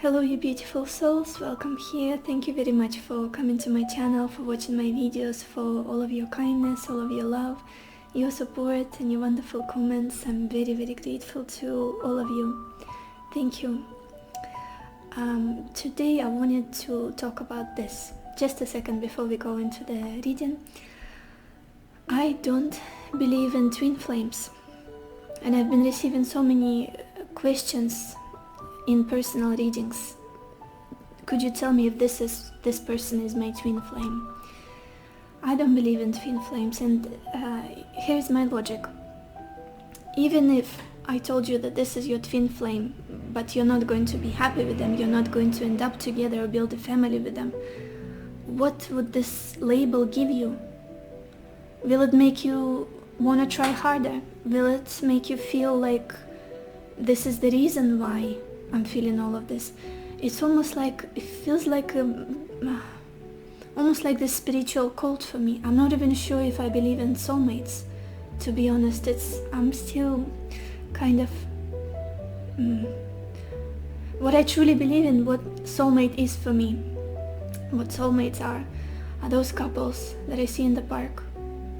Hello you beautiful souls, welcome here. Thank you very much for coming to my channel, for watching my videos, for all of your kindness, all of your love, your support and your wonderful comments. I'm very grateful to all of you. Thank you. Today I wanted to talk about this. Just a second before we go into the reading. I don't believe in twin flames, and I've been receiving so many questions in personal readings. Could you tell me if this person is my twin flame? I don't believe in twin flames, and here's my logic. Even if I told you that this is your twin flame, but you're not going to be happy with them, you're not going to end up together or build a family with them, what would this label give you? Will it make you want to try harder? Will it make you feel like this is the reason why I'm feeling all of this? It's almost like, it feels like almost like this spiritual cult for me. I'm not even sure if I believe in soulmates, to be honest. I'm still kind of what I truly believe in, what soulmate is for me. What soulmates are those couples that I see in the park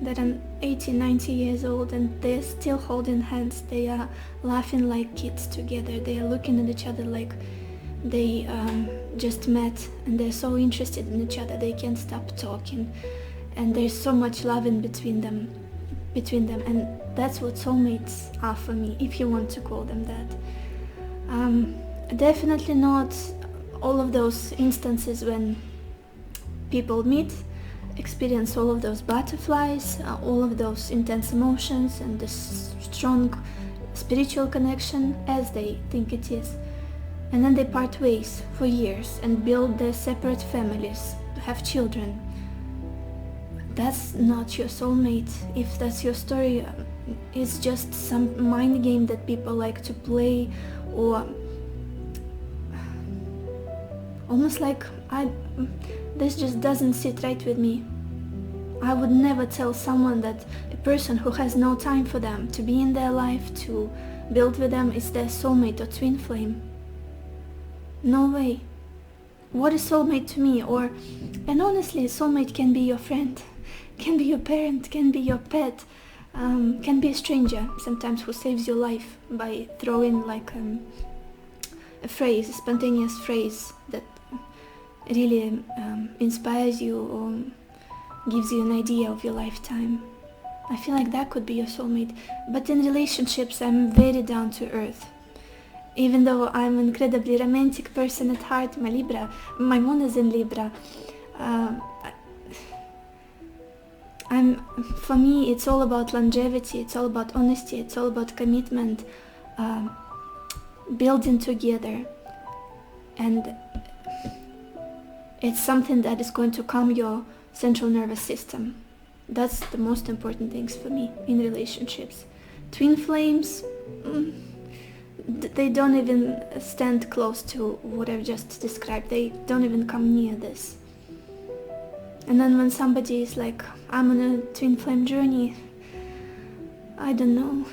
that are 80, 90 years old and they're still holding hands. They are laughing like kids together. They are looking at each other like they just met, and they're so interested in each other they can't stop talking, and there's so much love in between them, and that's what soulmates are for me, if you want to call them that. Definitely not all of those instances when people meet, experience all of those butterflies, all of those intense emotions and this strong spiritual connection as they think it is, and then they part ways for years and build their separate families, have children. That's not your soulmate. If that's your story, it's just some mind game that people like to play, or almost like this just doesn't sit right with me. I would never tell someone that a person who has no time for them, to be in their life, to build with them, is their soulmate or twin flame. No way. What is soulmate to me? And honestly, soulmate can be your friend, can be your parent, can be your pet, can be a stranger sometimes who saves your life by throwing like a phrase, a spontaneous phrase that really inspires you or gives you an idea of your lifetime. I feel like that could be your soulmate. But in relationships, I'm very down to earth. Even though I'm an incredibly romantic person at heart, my moon is in Libra. For me, it's all about longevity, it's all about honesty, it's all about commitment, building together, and it's something that is going to calm your central nervous system. That's the most important things for me in relationships. Twin flames, they don't even stand close to what I've just described. They don't even come near this. And then when somebody is like, I'm on a twin flame journey, I don't know.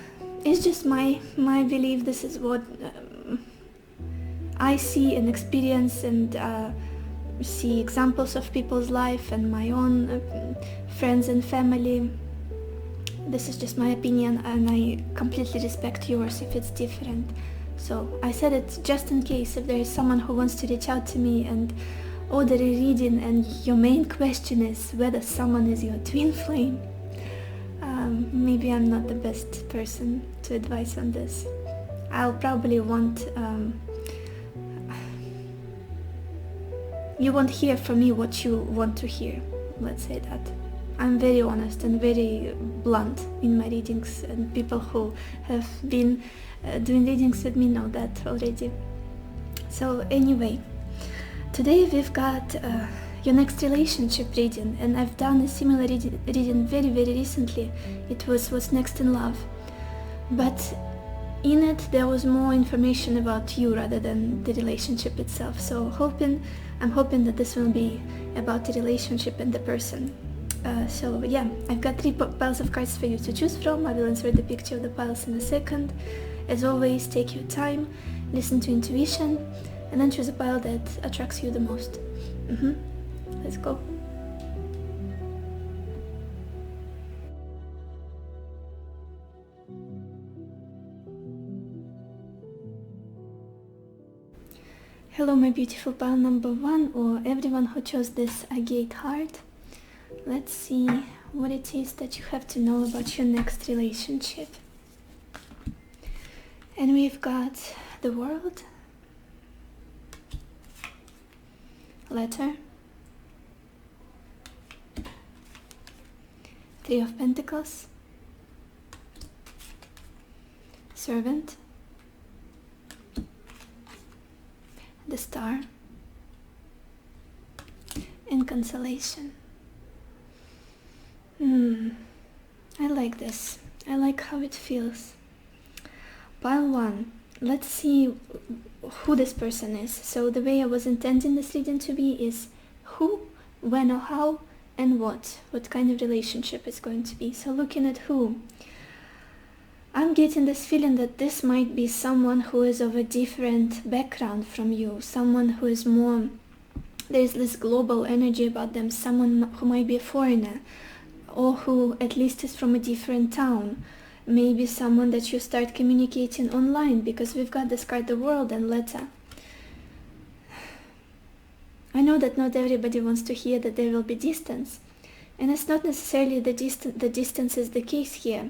It's just my belief. This is what I see and experience, and see examples of people's life and my own friends and family. This is just my opinion, and I completely respect yours if it's different. So I said it just in case if there is someone who wants to reach out to me and order a reading, and your main question is whether someone is your twin flame. Maybe I'm not the best person to advise on this. I'll probably want you won't hear from me what you want to hear, let's say that. I'm very honest and very blunt in my readings, and people who have been doing readings with me know that already. So anyway, today we've got your next relationship reading, and I've done a similar reading very recently. It was What's Next in Love, but in it there was more information about you rather than the relationship itself. So I'm hoping that this will be about the relationship and the person. So yeah, I've got 3 piles of cards for you to choose from. I will insert the picture of the piles in a second. As always, take your time, listen to intuition, and then choose a pile that attracts you the most. Let's go. Hello my beautiful pile number 1, or everyone who chose this agate heart. Let's see what it is that you have to know about your next relationship. And we've got the World, Letter, 3 of Pentacles, Servant, the Star, and Consolation. I like this. I like how it feels. Pile 1. Let's see who this person is. So the way I was intending this reading to be is who, when or how, and what kind of relationship it's going to be. So looking at who, I'm getting this feeling that this might be someone who is of a different background from you, someone who is more, there's this global energy about them, someone who might be a foreigner, or who at least is from a different town. Maybe someone that you start communicating online, because we've got this card, the World and Letter. I know that not everybody wants to hear that there will be distance, and it's not necessarily the distance is the case here,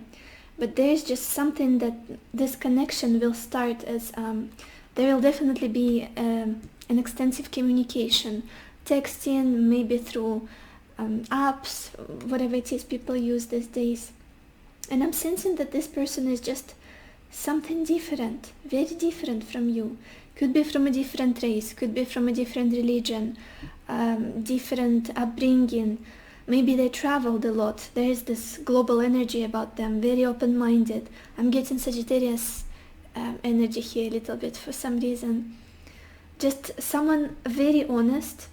but there's just something that this connection will start as there will definitely be an extensive communication, texting, maybe through apps, whatever it is people use these days. And I'm sensing that this person is just something different, very different from you. Could be from a different race, could be from a different religion, different upbringing. Maybe they traveled a lot. There is this global energy about them, very open-minded. I'm getting Sagittarius energy here a little bit for some reason. Just someone very honest.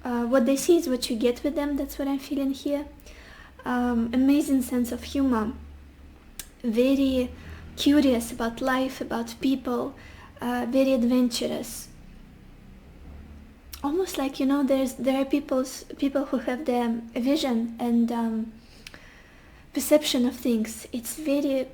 What they see is what you get with them. That's what I'm feeling here. Amazing sense of humor. Very curious about life, about people. Very adventurous. Almost like, you know, there are people who have their vision and perception of things. It's very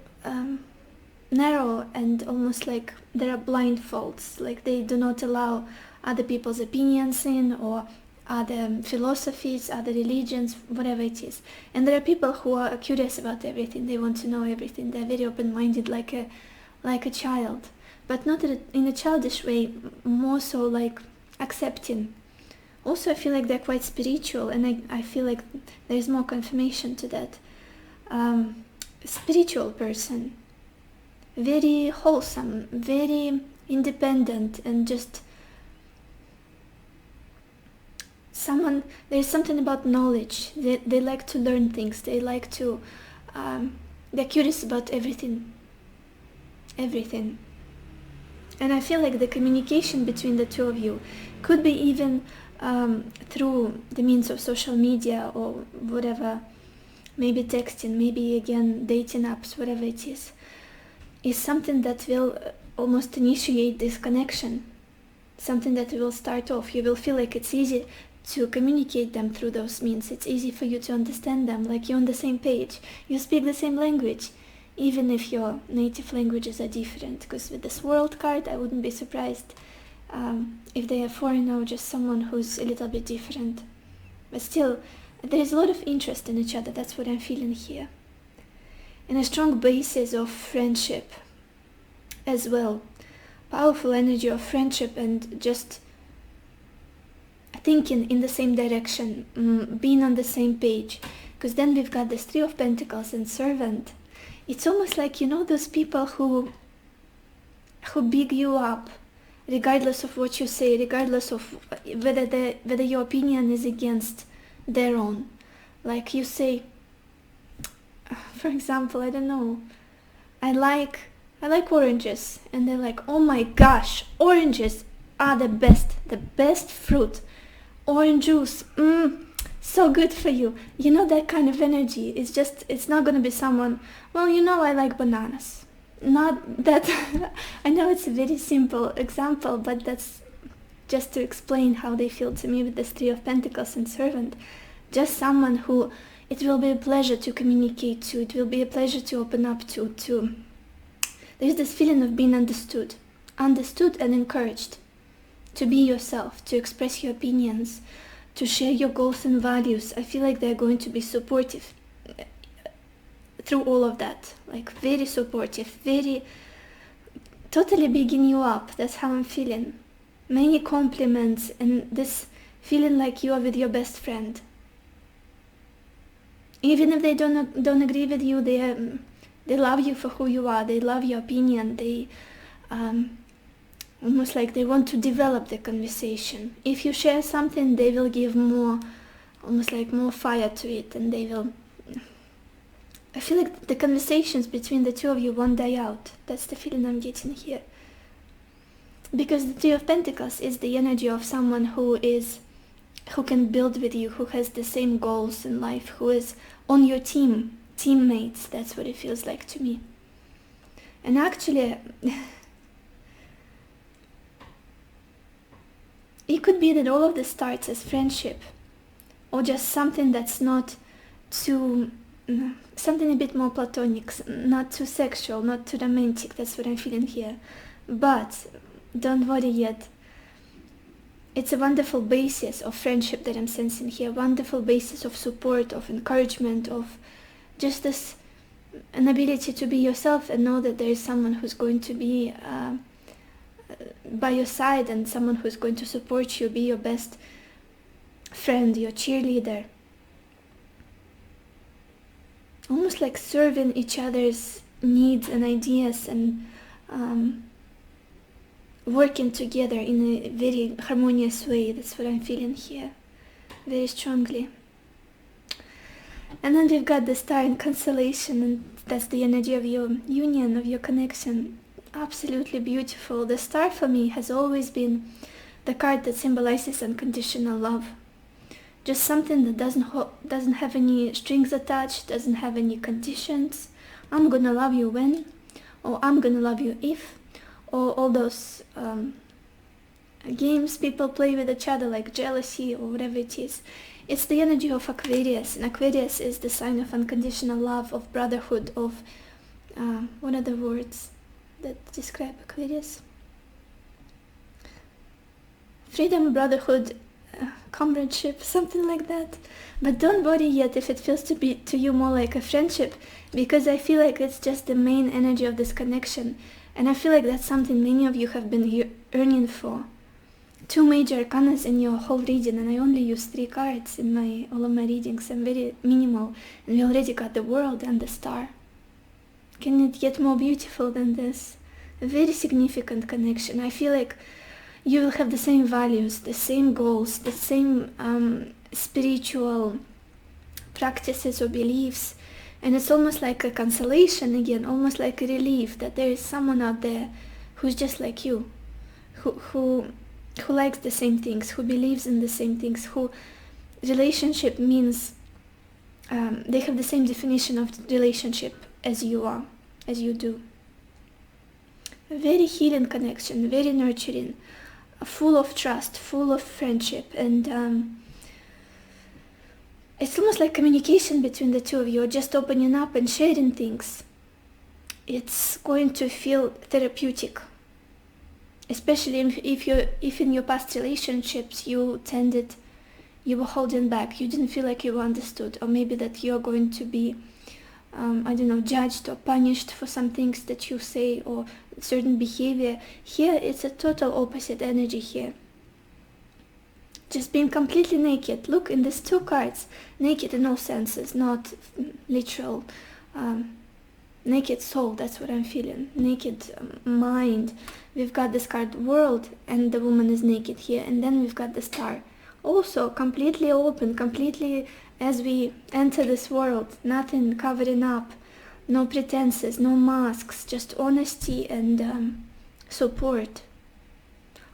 narrow, and almost like there are blindfolds. Like they do not allow other people's opinions in, or other philosophies, other religions, whatever it is. And there are people who are curious about everything. They want to know everything. They're very open-minded, like a child, but not in a childish way. More so like accepting. Also, I feel like they're quite spiritual, and I feel like there's more confirmation to that. Spiritual person, very wholesome, very independent, and just someone, there's something about knowledge. They like to learn things. They like to, they're curious about everything. And I feel like the communication between the two of you could be even through the means of social media or whatever, maybe texting, maybe again dating apps, whatever it is something that will almost initiate this connection, something that will start off. You will feel like it's easy to communicate them through those means. It's easy for you to understand them, like you're on the same page, you speak the same language, even if your native languages are different. Because with this World card, I wouldn't be surprised if they are foreigner or just someone who's a little bit different. But still, there is a lot of interest in each other. That's what I'm feeling here. And a strong basis of friendship as well. Powerful energy of friendship and just thinking in the same direction, being on the same page. Because then we've got this 3 of Pentacles and Servant. It's almost like, you know, those people who big you up, regardless of what you say, regardless of whether your opinion is against their own. Like you say, for example, I don't know, I like oranges, and they're like, oh my gosh, oranges are the best fruit. Orange juice, so good for you. You know, that kind of energy is just, it's not going to be someone, well, you know, I like bananas. not that I know it's a very simple example, but that's just to explain how they feel to me with this Three of Pentacles and Servant. Just someone who it will be a pleasure to communicate to, it will be a pleasure to open up to. There's this feeling of being understood and encouraged to be yourself, to express your opinions, to share your goals and values. I feel like they're going to be supportive through all of that, like very supportive, very totally bigging you up. That's how I'm feeling. Many compliments and this feeling like you are with your best friend. Even if they don't agree with you, they love you for who you are. They love your opinion. They almost like they want to develop the conversation. If you share something, they will give more, almost like more fire to it, and they will. I feel like the conversations between the two of you won't die out. That's the feeling I'm getting here. Because the Three of Pentacles is the energy of someone who can build with you, who has the same goals in life, who is on your team, teammates. That's what it feels like to me. And actually, it could be that all of this starts as friendship, or just something that's not too, something a bit more platonic, not too sexual, not too romantic. That's what I'm feeling here. But don't worry yet. It's a wonderful basis of friendship that I'm sensing here, wonderful basis of support, of encouragement, of just this an ability to be yourself and know that there is someone who's going to be by your side, and someone who's going to support you, be your best friend, your cheerleader. Almost like serving each other's needs and ideas, and working together in a very harmonious way. That's what I'm feeling here, very strongly. And then we've got the Star in Constellation, and that's the energy of your union, of your connection. Absolutely beautiful. The Star for me has always been the card that symbolizes unconditional love. Just something that doesn't have any strings attached, doesn't have any conditions. I'm gonna love you when, or I'm gonna love you if, or all those games people play with each other, like jealousy or whatever it is. It's the energy of Aquarius, and Aquarius is the sign of unconditional love, of brotherhood, of what are the words that describe Aquarius? Freedom, brotherhood, comradeship, something like that. But don't worry yet if it feels to you more like a friendship, because I feel like it's just the main energy of this connection. And I feel like that's something many of you have been yearning for. 2 major arcanas in your whole reading, and I only use 3 cards in all of my readings. I'm very minimal, and we already got the World and the Star. Can it get more beautiful than this? A very significant connection. I feel like you will have the same values, the same goals, the same spiritual practices or beliefs. And it's almost like a consolation again, almost like a relief that there is someone out there who's just like you, who likes the same things, who believes in the same things, who relationship means they have the same definition of relationship as you are, as you do. A very healing connection, very nurturing, full of trust, full of friendship, and it's almost like communication between the two of you, just opening up and sharing things. It's going to feel therapeutic, especially if in your past relationships you were holding back, you didn't feel like you were understood, or maybe that you're going to be judged or punished for some things that you say or certain behavior. Here it's a total opposite energy here. Just being completely naked. Look, in these 2 cards, naked in all senses, not literal, naked soul, that's what I'm feeling, naked mind. We've got this card World, and the woman is naked here, and then we've got the Star. Also completely open, completely as we enter this world, nothing covering up, no pretenses, no masks, just honesty and support.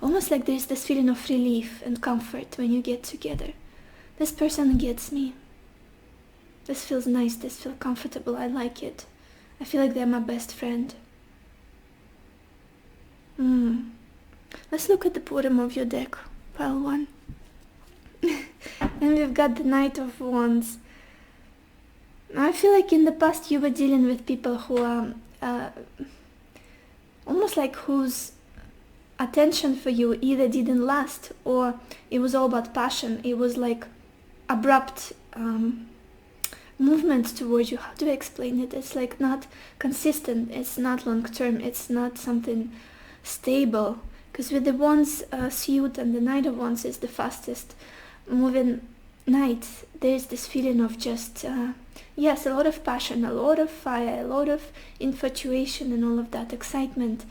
Almost like there's this feeling of relief and comfort when you get together. This person gets me. This feels nice, this feels comfortable, I like it. I feel like they're my best friend. Let's look at the bottom of your deck, pile 1. And we've got the Knight of Wands. I feel like in the past you were dealing with people who are almost like whose attention for you either didn't last, or it was all about passion. It was like abrupt movement towards you. How do I explain it? It's like not consistent, it's not long term, it's not something stable. Because with the Wands suit and the Knight of Wands is the fastest moving knight, there's this feeling of just yes, a lot of passion, a lot of fire, a lot of infatuation and all of that excitement,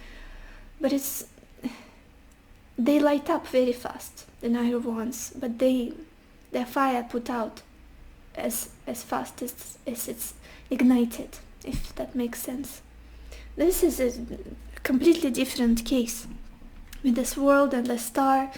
but they light up very fast, the Knight of Wands, but their fire put out as fast as it's ignited, if that makes sense. This is a completely different case with this world and the star.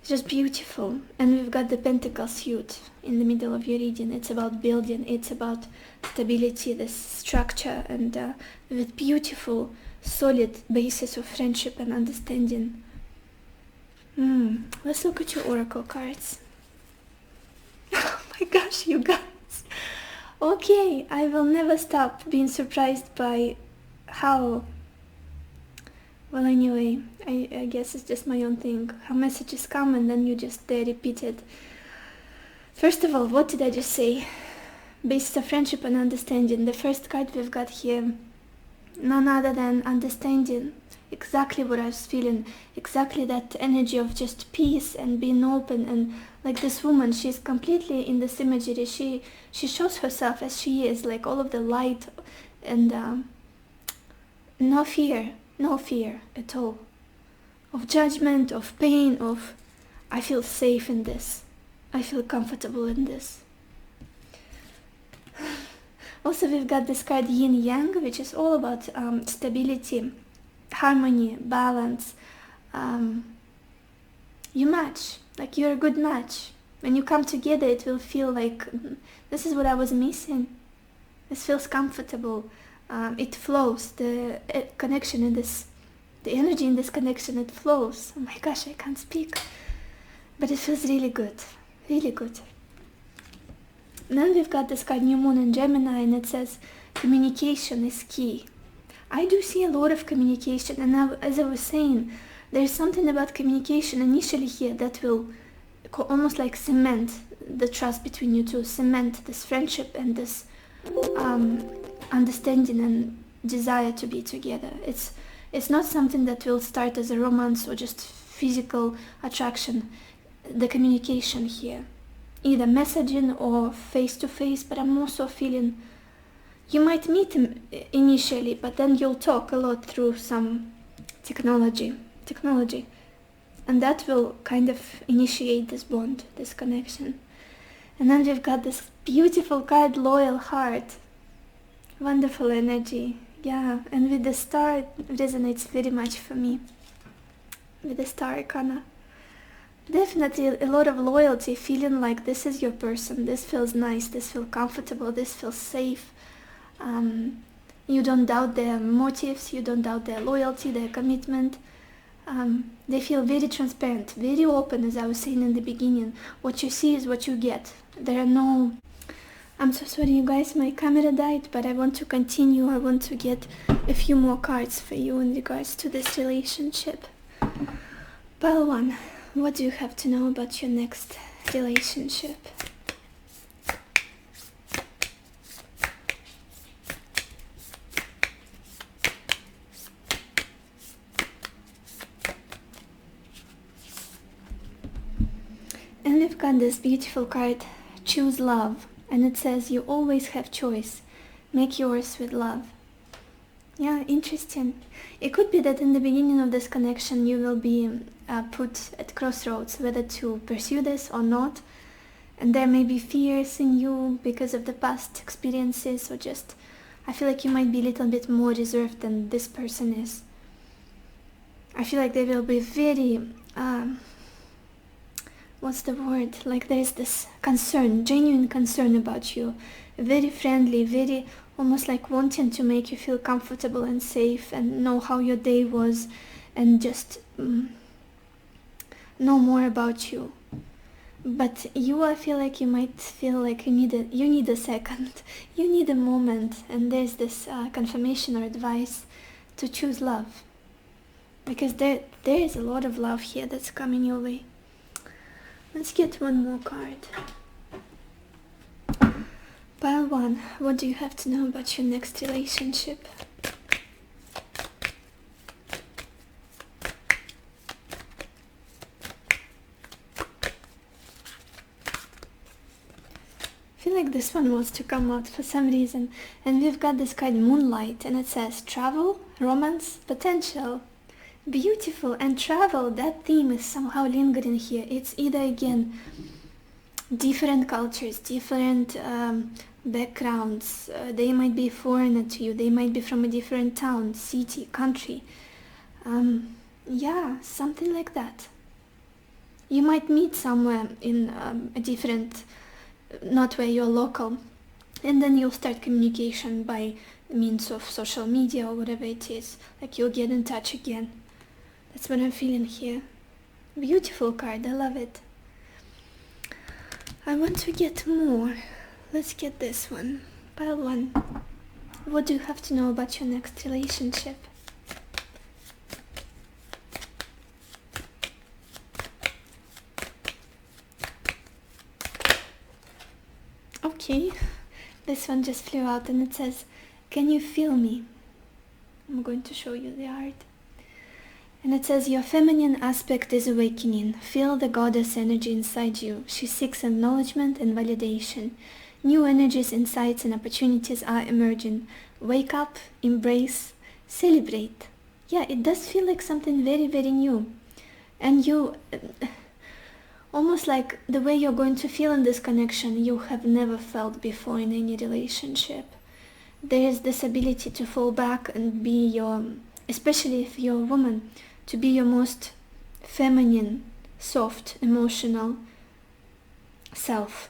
It's just beautiful. And we've got the Pentacle suit in the middle of your reading. It's about building, it's about stability, this structure, and with beautiful solid basis of friendship and understanding. Let's look at your oracle cards. Oh my gosh, you guys. Okay, I will never stop being surprised by how, well, anyway, I guess it's just my own thing, how messages come and then they repeat it. First of all, what did I just say? Basis of friendship and understanding. The first card we've got here, none other than understanding. Exactly what I was feeling, exactly that energy of just peace and being open. And like this woman, she's completely in this imagery. She shows herself as she is, like all of the light and no fear at all of judgment, of pain, of I feel safe in this, I feel comfortable in this. Also, we've got this card Yin Yang, which is all about stability, harmony, balance. You match, like you're a good match. When you come together, it will feel like this is what I was missing. This feels comfortable. It flows. The connection in this, the energy in this connection, it flows. Oh my gosh, I can't speak. But it feels really good, really good. And then we've got this card New Moon in Gemini, and it says communication is key. I do see a lot of communication, and now, as I was saying, there's something about communication initially here that will almost like cement the trust between you two, cement this friendship and this understanding and desire to be together. It's not something that will start as a romance or just physical attraction. The communication here, either messaging or face-to-face, but I'm also feeling you might meet him initially, but then you'll talk a lot through some technology, and that will kind of initiate this bond, this connection. And then we've got this beautiful card, Loyal Heart. Wonderful energy, yeah. And with the star, it resonates very much for me. With the star arcana, definitely a lot of loyalty, feeling like this is your person, this feels nice, this feels comfortable, this feels safe. You don't doubt their motives, you don't doubt their loyalty, their commitment. They feel very transparent, very open, as I was saying in the beginning. What you see is what you get. There are no... I'm so sorry, you guys, my camera died, but I want to continue. I want to get a few more cards for you in regards to this relationship. Pile 1, what do you have to know about your next relationship? And we've got this beautiful card, Choose Love. And it says you always have choice. Make yours with love. Yeah, interesting. It could be that in the beginning of this connection you will be put at crossroads whether to pursue this or not. And there may be fears in you because of the past experiences, or just I feel like you might be a little bit more reserved than this person is. I feel like they will be very... what's the word? Like there's this concern, genuine concern about you. Very friendly, very almost like wanting to make you feel comfortable and safe and know how your day was. and just know more about you. But you, I feel like you might feel like you need a second, you need a moment, and there's this confirmation or advice to choose love, because there is a lot of love here that's coming your way. Let's get one more card. Pile 1, what do you have to know about your next relationship? I feel like this one wants to come out for some reason, and we've got this card Moonlight, and it says travel, romance, potential. Beautiful. And travel, that theme is somehow lingering here. It's either again different cultures, different backgrounds, they might be foreigner to you, they might be from a different town, city, country, yeah, something like that. You might meet somewhere in a different, not where you're local, and then you'll start communication by means of social media or whatever it is, like you'll get in touch again. That's what I'm feeling here. Beautiful card, I love it. I want to get more. Let's get this one. Pile 1. What do you have to know about your next relationship? Okay, this one just flew out and it says, can you feel me? I'm going to show you the art. And it says, your feminine aspect is awakening. Feel the goddess energy inside you. She seeks acknowledgement and validation. New energies, insights, and opportunities are emerging. Wake up, embrace, celebrate. Yeah, it does feel like something very, very new. And you, almost like the way you're going to feel in this connection, you have never felt before in any relationship. There is this ability to fall back and be your, especially if you're a woman, to be your most feminine, soft, emotional self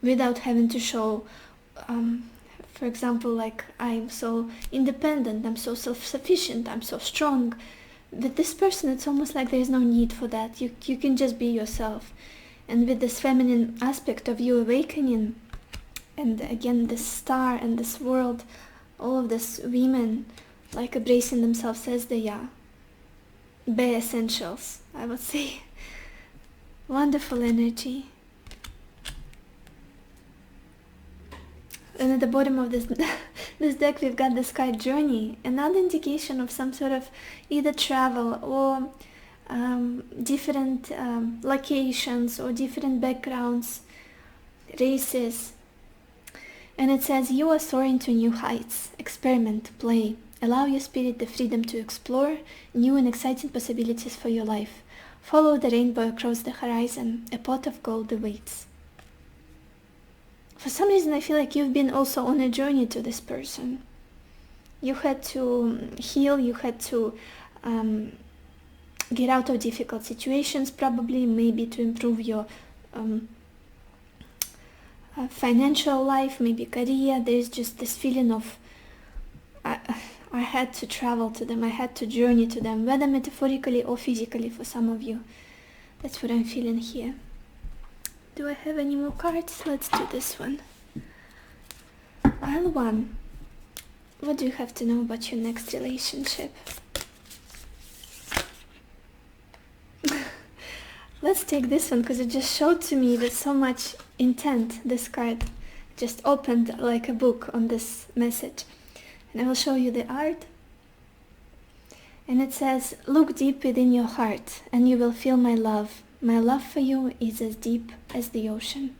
without having to show, for example, like I'm so independent, I'm so self-sufficient, I'm so strong. With this person, it's almost like there's no need for that. You can just be yourself. And with this feminine aspect of you awakening, and again this star and this world, all of these women like embracing themselves as they are, bare essentials, I would say. Wonderful energy. And at the bottom of this this deck we've got this card Journey, another indication of some sort of either travel or different locations or different backgrounds, races. And it says, you are soaring to new heights. Experiment, play. Allow your spirit the freedom to explore new and exciting possibilities for your life. Follow the rainbow across the horizon. A pot of gold awaits. For some reason, I feel like you've been also on a journey to this person. You had to heal, you had to get out of difficult situations, probably, maybe to improve your financial life, maybe career. There's just this feeling of I had to travel to them, I had to journey to them, whether metaphorically or physically for some of you. That's what I'm feeling here. Do I have any more cards? Let's do this one. Pile 1. What do you have to know about your next relationship? Let's take this one because it just showed to me with so much intent. This card just opened like a book on this message. And I will show you the art. And it says, look deep within your heart and you will feel my love. My love for you is as deep as the ocean.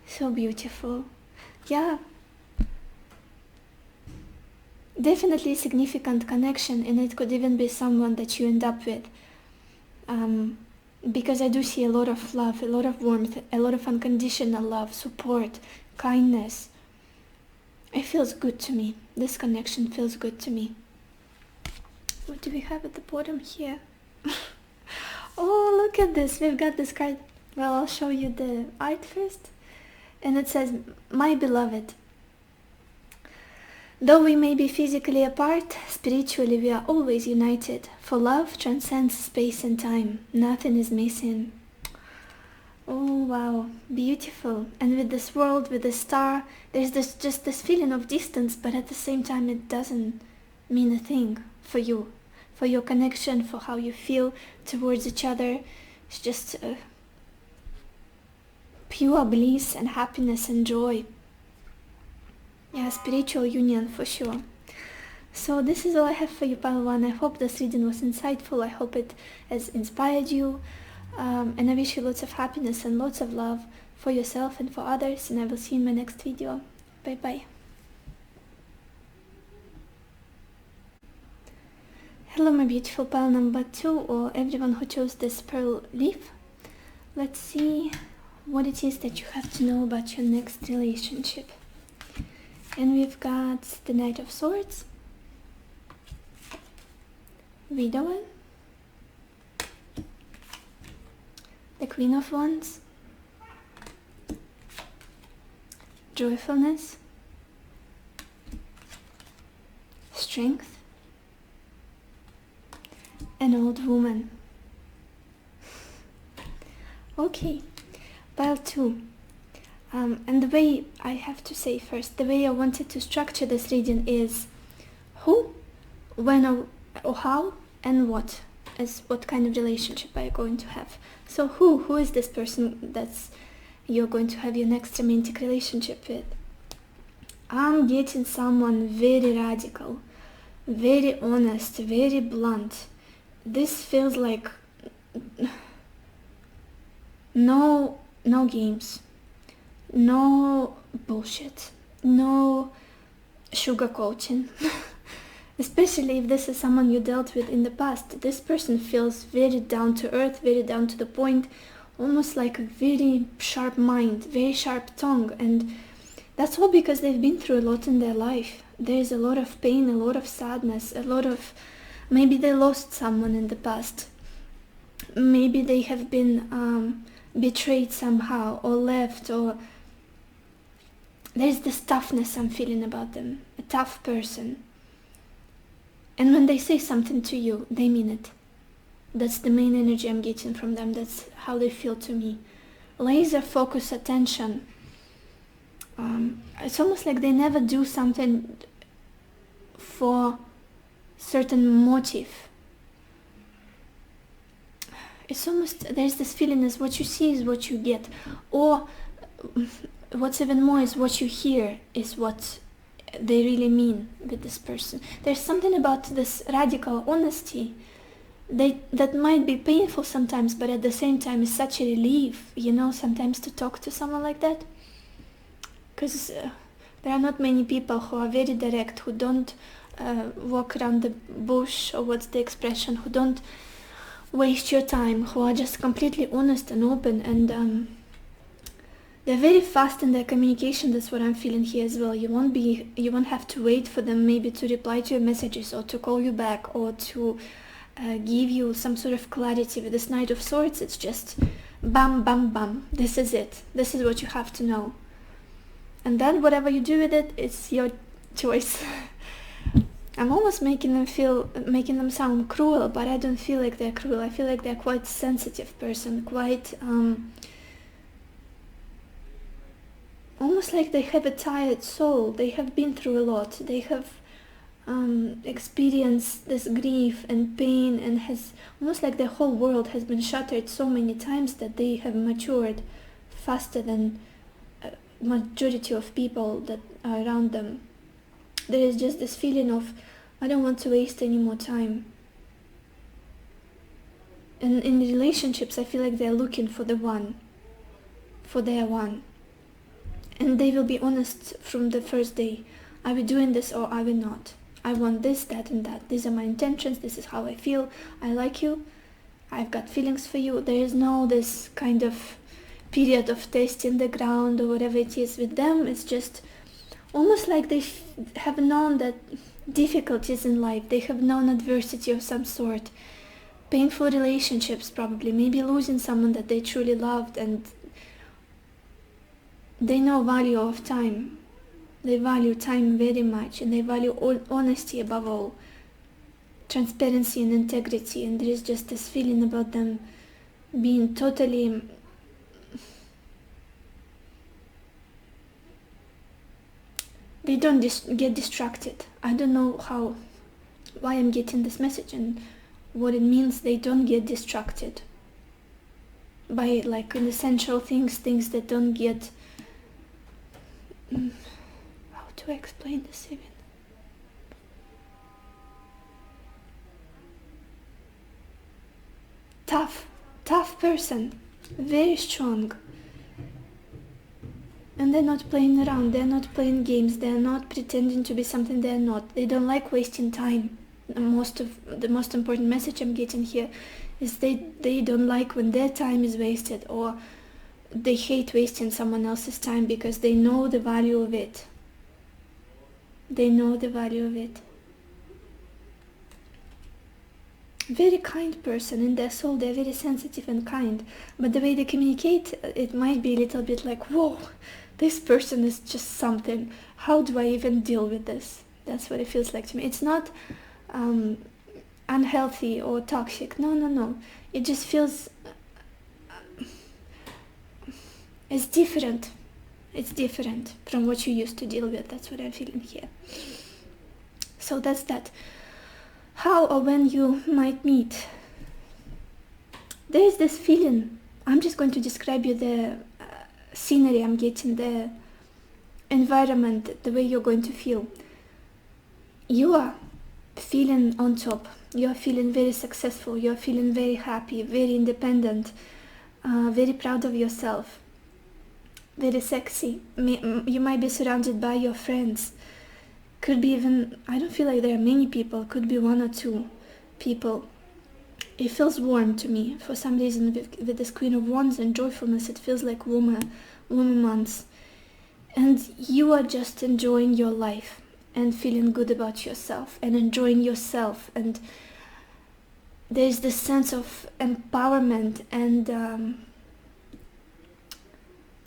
So beautiful. Yeah. Definitely a significant connection, and it could even be someone that you end up with. Because I do see a lot of love, a lot of warmth, a lot of unconditional love, support, kindness. It feels good to me. This connection feels good to me. What do we have at the bottom here? Oh, look at this. We've got this card. Well, I'll show you the art first. And it says, my beloved. Though we may be physically apart, spiritually we are always united, for love transcends space and time. Nothing is missing. Oh wow, beautiful. And with this world, with the star, there's just this feeling of distance, but at the same time it doesn't mean a thing for you, for your connection, for how you feel towards each other. It's just pure bliss and happiness and joy. Yeah, spiritual union for sure. So this is all I have for you, Pile 1. I hope this reading was insightful. I hope it has inspired you. And I wish you lots of happiness and lots of love for yourself and for others. And I will see you in my next video. Bye bye. Hello my beautiful pile number 2, or everyone who chose this pearl leaf. Let's see what it is that you have to know about your next relationship. And we've got the Knight of Swords, Widower, the Queen of Wands, Joyfulness, Strength, an Old Woman. Okay, pile 2. And the way I have to say first, the way I wanted to structure this reading is who, when or how, and what, as what kind of relationship are you going to have. So who is this person that's you're going to have your next romantic relationship with? I'm getting someone very radical, very honest, very blunt. This feels like no games. No bullshit, no sugarcoating. Especially if this is someone you dealt with in the past. This person feels very down to earth, very down to the point, almost like a very sharp mind, very sharp tongue. And that's all because they've been through a lot in their life. There's a lot of pain, a lot of sadness, a lot of... Maybe they lost someone in the past. Maybe they have been betrayed somehow, or left, or... There's this toughness I'm feeling about them, a tough person. And when they say something to you, they mean it. That's the main energy I'm getting from them. That's how they feel to me. Laser focus attention. It's almost like they never do something for certain motive. It's almost, there's this feeling as what you see is what you get. Or what's even more is what you hear is what they really mean with this person. There's something about this radical honesty that might be painful sometimes, but at the same time is such a relief, you know, sometimes to talk to someone like that. Because there are not many people who are very direct, who don't walk around the bush, or what's the expression, who don't waste your time, who are just completely honest and open, and they're very fast in their communication. That's what I'm feeling here as well. You won't have to wait for them maybe to reply to your messages, or to call you back, or to give you some sort of clarity. With this Knight of Swords, it's just bam, bam, bam. This is it. This is what you have to know. And then whatever you do with it, it's your choice. I'm almost making them sound cruel, but I don't feel like they're cruel. I feel like they're quite sensitive person, quite almost like they have a tired soul. They have been through a lot. They have experienced this grief and pain, and has almost like their whole world has been shattered so many times that they have matured faster than majority of people that are around them. There is just this feeling of, I don't want to waste any more time. And in relationships, I feel like they're looking for the one, for their one. And they will be honest from the first day. Are we doing this or are we not? I want this, that, and that. These are my intentions. This is how I feel. I like you. I've got feelings for you. There is no this kind of period of testing the ground or whatever it is with them. It's just almost like they have known that difficulties in life. They have known adversity of some sort. Painful relationships probably. Maybe losing someone that they truly loved, and they know value of time. They value time very much, and they value honesty above all, transparency and integrity. And there is just this feeling about them being totally they don't get distracted. I don't know why I'm getting this message and what it means. They don't get distracted by like essential things that don't get how to explain this even? Tough person, very strong. And they're not playing around, they're not playing games, they're not pretending to be something they're not. They don't like wasting time. The most important message I'm getting here is they don't like when their time is wasted, or they hate wasting someone else's time because they know the value of it. They know the value of it. Very kind person in their soul, they're very sensitive and kind, but the way they communicate, it might be a little bit like, whoa, this person is just something. How do I even deal with this? That's what it feels like to me. It's not unhealthy or toxic. No. It just feels it's different. It's different from what you used to deal with. That's what I'm feeling here. So that's that. How or when you might meet. There is this feeling. I'm just going to describe you the scenery I'm getting, the environment, the way you're going to feel. You are feeling on top. You're feeling very successful. You're feeling very happy, very independent, very proud of yourself, very sexy. You might be surrounded by your friends. Could be even, I don't feel like there are many people, could be one or two people. It feels warm to me. For some reason, with this Queen of Wands and joyfulness, it feels like warmer months. And you are just enjoying your life and feeling good about yourself and enjoying yourself. And there's this sense of empowerment and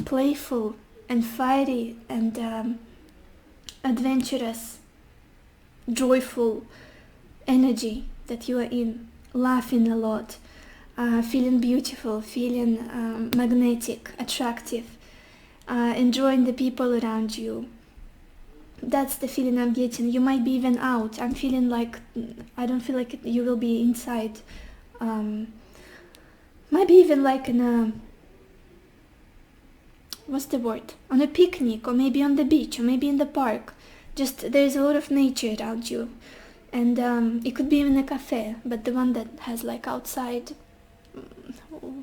playful and fiery and adventurous, joyful energy that you are in. Laughing a lot, feeling beautiful, feeling magnetic, attractive, enjoying the people around you. That's the feeling I'm getting. You might be even out. I'm feeling like, I don't feel like you will be inside. Might be even like in a, what's the word? On a picnic, or maybe on the beach, or maybe in the park. Just, there's a lot of nature around you. And it could be even a cafe, but the one that has like outside,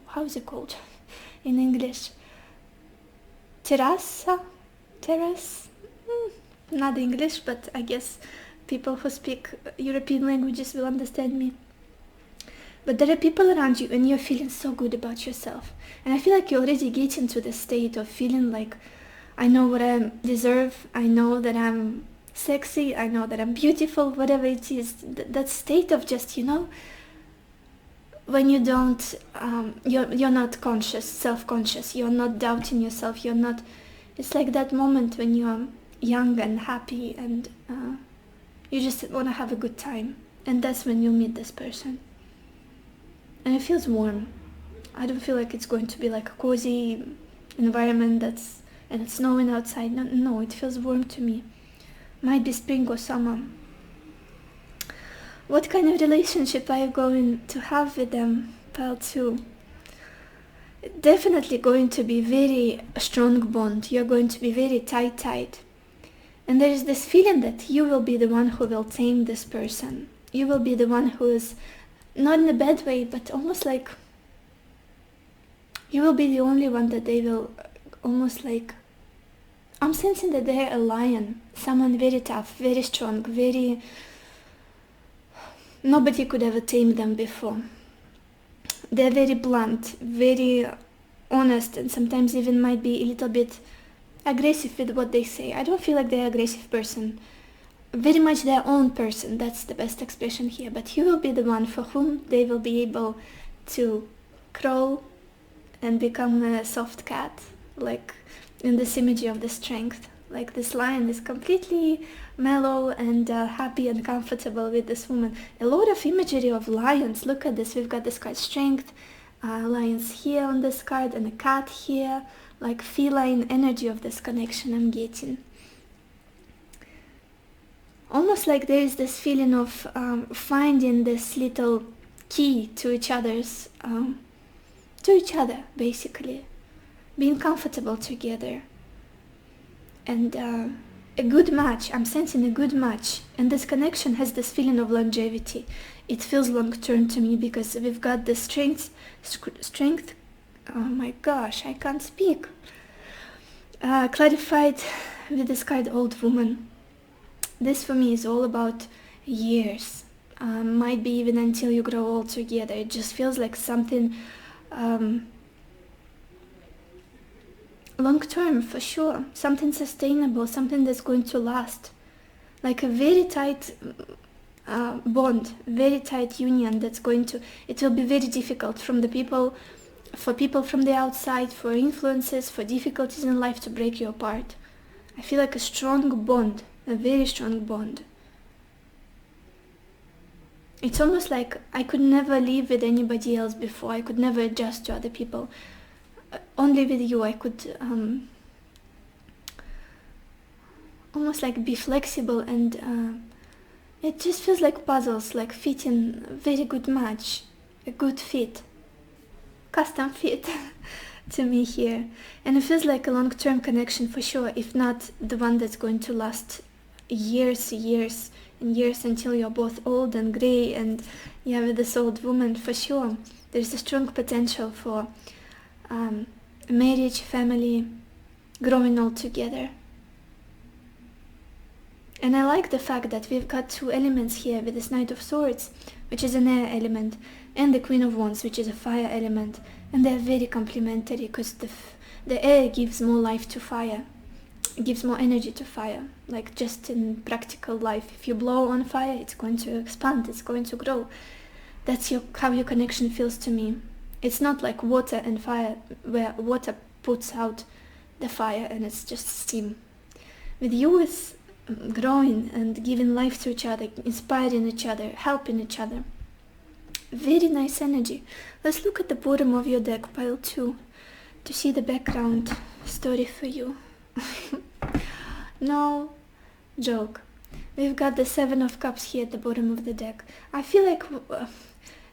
how is it called in English? Terrace? Not English, but I guess people who speak European languages will understand me. But there are people around you and you're feeling so good about yourself. And I feel like you're already getting to the state of feeling like, I know what I deserve, I know that I'm sexy, I know that I'm beautiful, whatever it is. That state of just, when you don't, you're not conscious, self-conscious, you're not doubting yourself, you're not, it's like that moment when you're young and happy and you just want to have a good time. And that's when you meet this person. And it feels warm. I don't feel like it's going to be like a cozy environment and it's snowing outside. No, it feels warm to me. Might be spring or summer. What kind of relationship are you going to have with them, pile 2? Definitely going to be very strong bond. You're going to be very tight. And there is this feeling that you will be the one who will tame this person. You will be the one who is, not in a bad way, but almost like, you will be the only one that they will almost like, I'm sensing that they're a lion, someone very tough, very strong, very, nobody could ever tame them before. They're very blunt, very honest, and sometimes even might be a little bit aggressive with what they say. I don't feel like they're an aggressive person. Very much their own person, that's the best expression here. But you will be the one for whom they will be able to crawl and become a soft cat, like in this imagery of the strength, Like this lion is completely mellow and happy and comfortable with this woman. A lot of imagery of lions. Look at this. We've got this card strength, lions here on this card, and a cat here. Like feline energy of this connection I'm getting. Almost like there is this feeling of finding this little key to each other's, to each other, basically. Being comfortable together. And a good match. I'm sensing a good match. And this connection has this feeling of longevity. It feels long-term to me because we've got the strength. Oh my gosh, I can't speak. Clarified with this card, old woman. This for me is all about years. Might be even until you grow old together. It just feels like something long-term for sure. Something sustainable, something that's going to last. Like a very tight bond, very tight union that's going to... It will be very difficult for people from the outside, for influences, for difficulties in life to break you apart. I feel like a strong bond, a very strong bond. It's almost like I could never live with anybody else before. I could never adjust to other people. Only with you I could almost like be flexible, and it just feels like puzzles, like fitting, very good match, a good fit, custom fit to me here. And it feels like a long-term connection for sure, if not the one that's going to last years and years until you're both old and grey. And yeah, with this old woman for sure there's a strong potential for marriage, family, growing all together. And I like the fact that we've got two elements here with this Knight of Swords, which is an air element, and the Queen of Wands, which is a fire element. And they're very complementary because the air gives more life to fire. It gives more energy to fire. Like just in practical life, if you blow on fire, it's going to expand, it's going to grow. That's how your connection feels to me. It's not like water and fire, where water puts out the fire and it's just steam. With you, it's growing and giving life to each other, inspiring each other, helping each other. Very nice energy. Let's look at the bottom of your deck, pile 2, to see the background story for you. No joke. We've got the 7 of Cups here at the bottom of the deck. I feel like...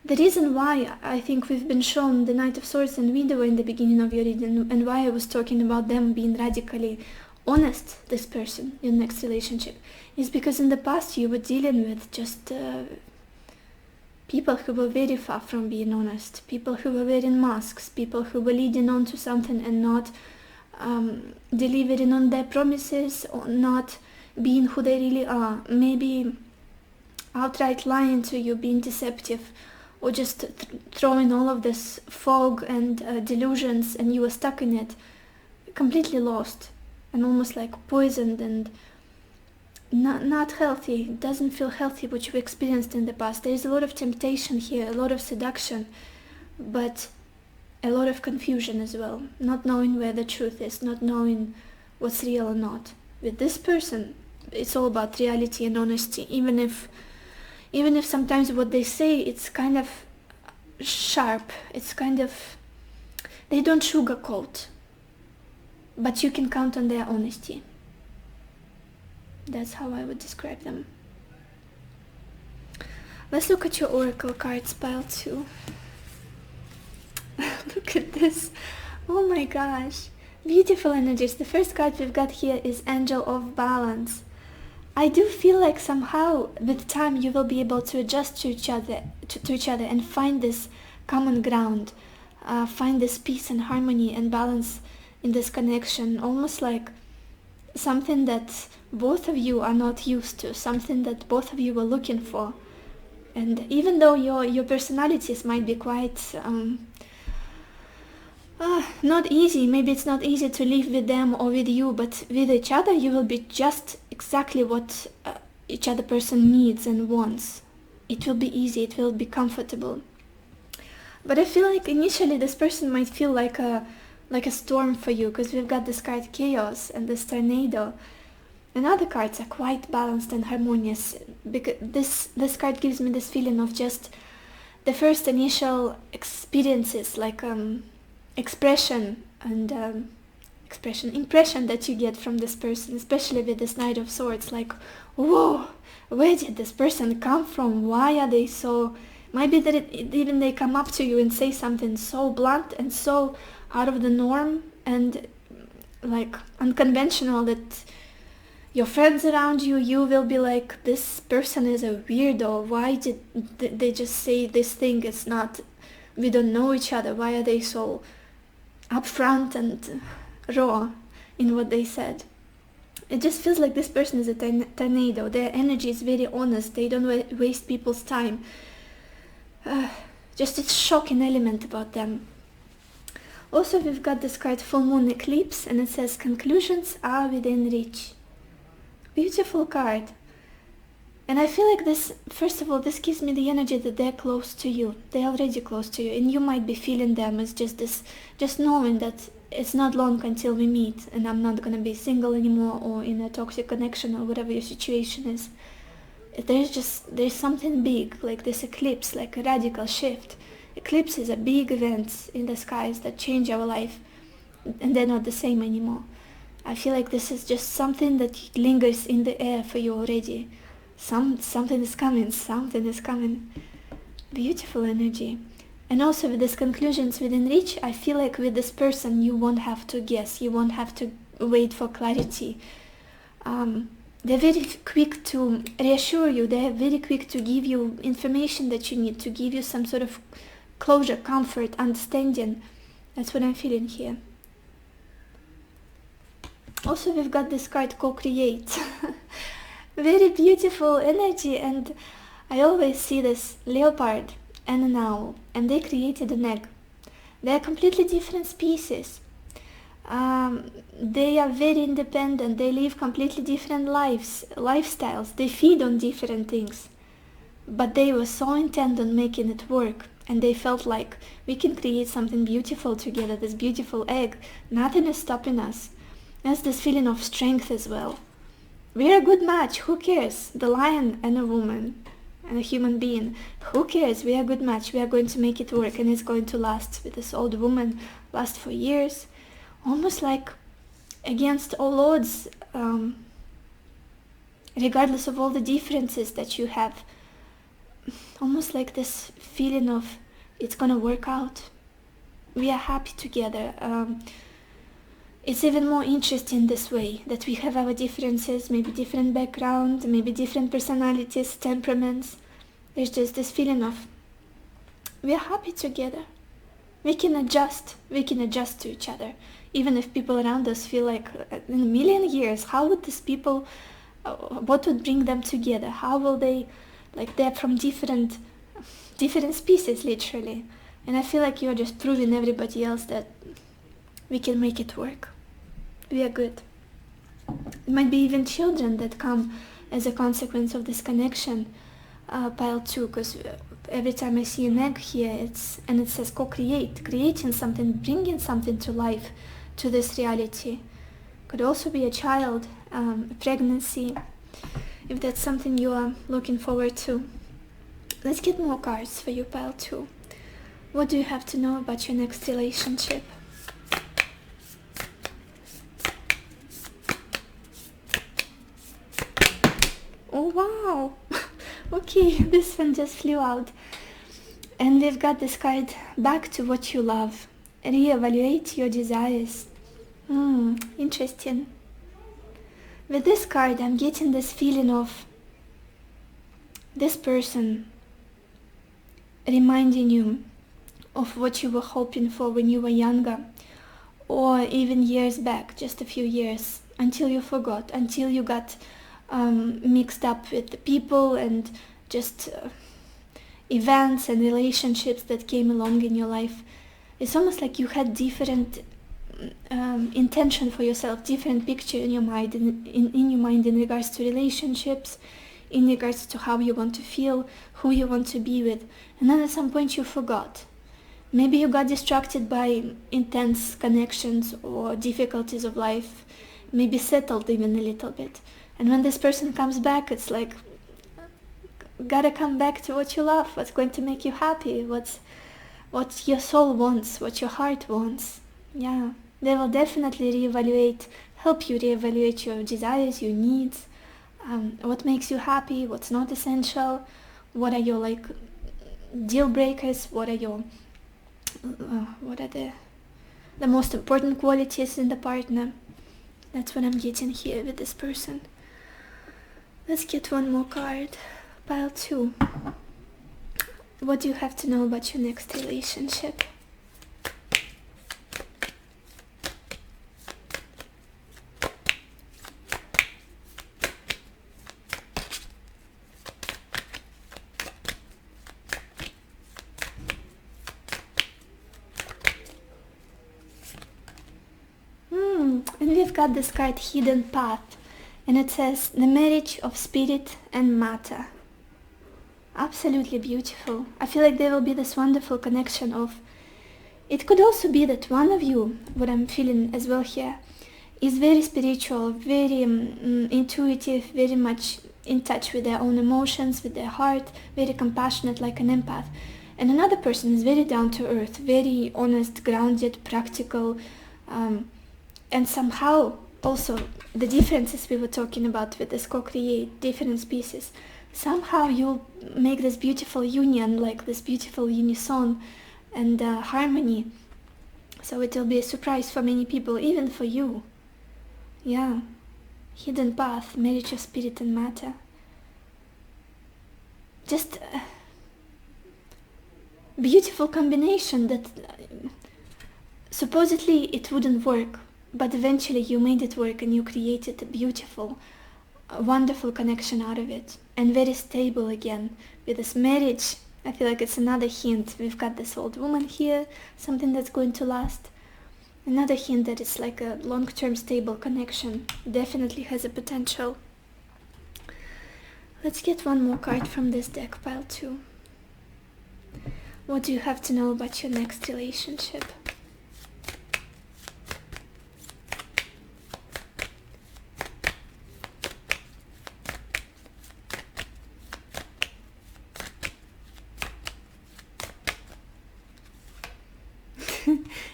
the reason why I think we've been shown the Knight of Swords and Widow in the beginning of your reading, and why I was talking about them being radically honest, this person, your next relationship, is because in the past you were dealing with just people who were very far from being honest, people who were wearing masks, people who were leading on to something and not delivering on their promises, or not being who they really are, maybe outright lying to you, being deceptive, or just throwing all of this fog and delusions, and you were stuck in it, completely lost and almost like poisoned and not healthy. It doesn't feel healthy what you've experienced in the past. There is a lot of temptation here, a lot of seduction, but a lot of confusion as well, not knowing where the truth is, not knowing what's real or not. With this person, it's all about reality and honesty, even if sometimes what they say, it's kind of sharp, it's kind of, they don't sugarcoat, but you can count on their honesty. That's how I would describe them. Let's look at your oracle cards, pile 2. Look at this. Oh my gosh. Beautiful energies. The first card we've got here is Angel of Balance. I do feel like somehow with time you will be able to adjust to each other, and find this common ground, find this peace and harmony and balance in this connection, almost like something that both of you are not used to, something that both of you were looking for. And even though your personalities might be quite not easy, maybe it's not easy to live with them or with you, but with each other you will be just exactly what each other person needs and wants. It will be easy, it will be comfortable. But I feel like initially this person might feel like a like a storm for you, because we've got this card chaos and this tornado. And other cards are quite balanced and harmonious, because this card gives me this feeling of just the first initial experiences, like impression that you get from this person, especially with this Knight of Swords. Like, whoa, where did this person come from? Why are they so... Maybe that even they come up to you and say something so blunt and so out of the norm and like unconventional that your friends around you, you will be like, this person is a weirdo. Why did they just say this thing? It's not... We don't know each other. Why are they so upfront and raw in what they said? It just feels like this person is a tornado. Their energy is very honest. They don't waste people's time. Just a shocking element about them. Also, we've got this card Full Moon Eclipse, and it says conclusions are within reach. Beautiful card. And I feel like this, first of all, this gives me the energy that they're close to you. They're already close to you, and you might be feeling them as just knowing that it's not long until we meet, and I'm not gonna be single anymore or in a toxic connection or whatever your situation is. There's something big, like this eclipse, like a radical shift. Eclipses are big events in the skies that change our life, and they're not the same anymore. I feel like this is just something that lingers in the air for you already. Something is coming. Beautiful energy. And also with these conclusions within reach, I feel like with this person you won't have to guess, you won't have to wait for clarity. They're very quick to reassure you, they're very quick to give you information that you need, to give you some sort of closure, comfort, understanding. That's what I'm feeling here. Also, we've got this card Co-Create. Very beautiful energy, and I always see this leopard and an owl, and they created an egg. They're completely different species. They are very independent, they live completely different lifestyles, they feed on different things. But they were so intent on making it work, and they felt like we can create something beautiful together, this beautiful egg. Nothing is stopping us. There's this feeling of strength as well. We're a good match, who cares? The lion and a woman and a human being, who cares? We are a good match, we are going to make it work, and it's going to last. With this old woman, last for years, almost like against all odds, regardless of all the differences that you have. Almost like this feeling of it's gonna work out. We are happy together. It's even more interesting this way, that we have our differences, maybe different background, maybe different personalities, temperaments. There's just this feeling of we are happy together. We can adjust to each other. Even if people around us feel like in a million years, how would these people, what would bring them together? How will they, like they're from different species literally. And I feel like you're just proving everybody else that we can make it work. We are good. It might be even children that come as a consequence of this connection, pile 2, because every time I see an egg here, it says co-create, creating something, bringing something to life, to this reality. Could also be a child, a pregnancy, if that's something you are looking forward to. Let's get more cards for you, pile 2. What do you have to know about your next relationship? Oh wow! Okay, this one just flew out. And we've got this card, back to what you love. Reevaluate your desires. Interesting. With this card, I'm getting this feeling of this person reminding you of what you were hoping for when you were younger, or even years back, just a few years, until you forgot, until you got mixed up with the people and just events and relationships that came along in your life. It's almost like you had different intention for yourself, different picture in your mind, in your mind in regards to relationships, in regards to how you want to feel, who you want to be with, and then at some point you forgot. Maybe you got distracted by intense connections or difficulties of life, maybe settled even a little bit. And when this person comes back, it's like, gotta come back to what you love, what's going to make you happy, what your soul wants, what your heart wants. Yeah, they will definitely help you reevaluate your desires, your needs, what makes you happy, what's not essential, what are your deal breakers, what are the most important qualities in the partner. That's what I'm getting here with this person. Let's get one more card. Pile 2. What do you have to know about your next relationship? And we've got this card, Hidden Path, and it says the marriage of spirit and matter. Absolutely beautiful. I feel like there will be this wonderful connection of, it could also be that one of you, what I'm feeling as well here, is very spiritual, very intuitive, very much in touch with their own emotions, with their heart, very compassionate like an empath. And another person is very down to earth, very honest, grounded, practical, and somehow also the differences we were talking about with this co-create, different species, somehow you'll make this beautiful union, like this beautiful unison and harmony. So it will be a surprise for many people, even for you. Yeah, hidden path, marriage of spirit and matter. Just a beautiful combination that supposedly it wouldn't work, but eventually you made it work and you created a beautiful, wonderful connection out of it, and very stable again. With this marriage, I feel like it's another hint. We've got this old woman here, something that's going to last. Another hint that it's like a long-term stable connection. Definitely has a potential. Let's get one more card from this deck, pile 2. What do you have to know about your next relationship?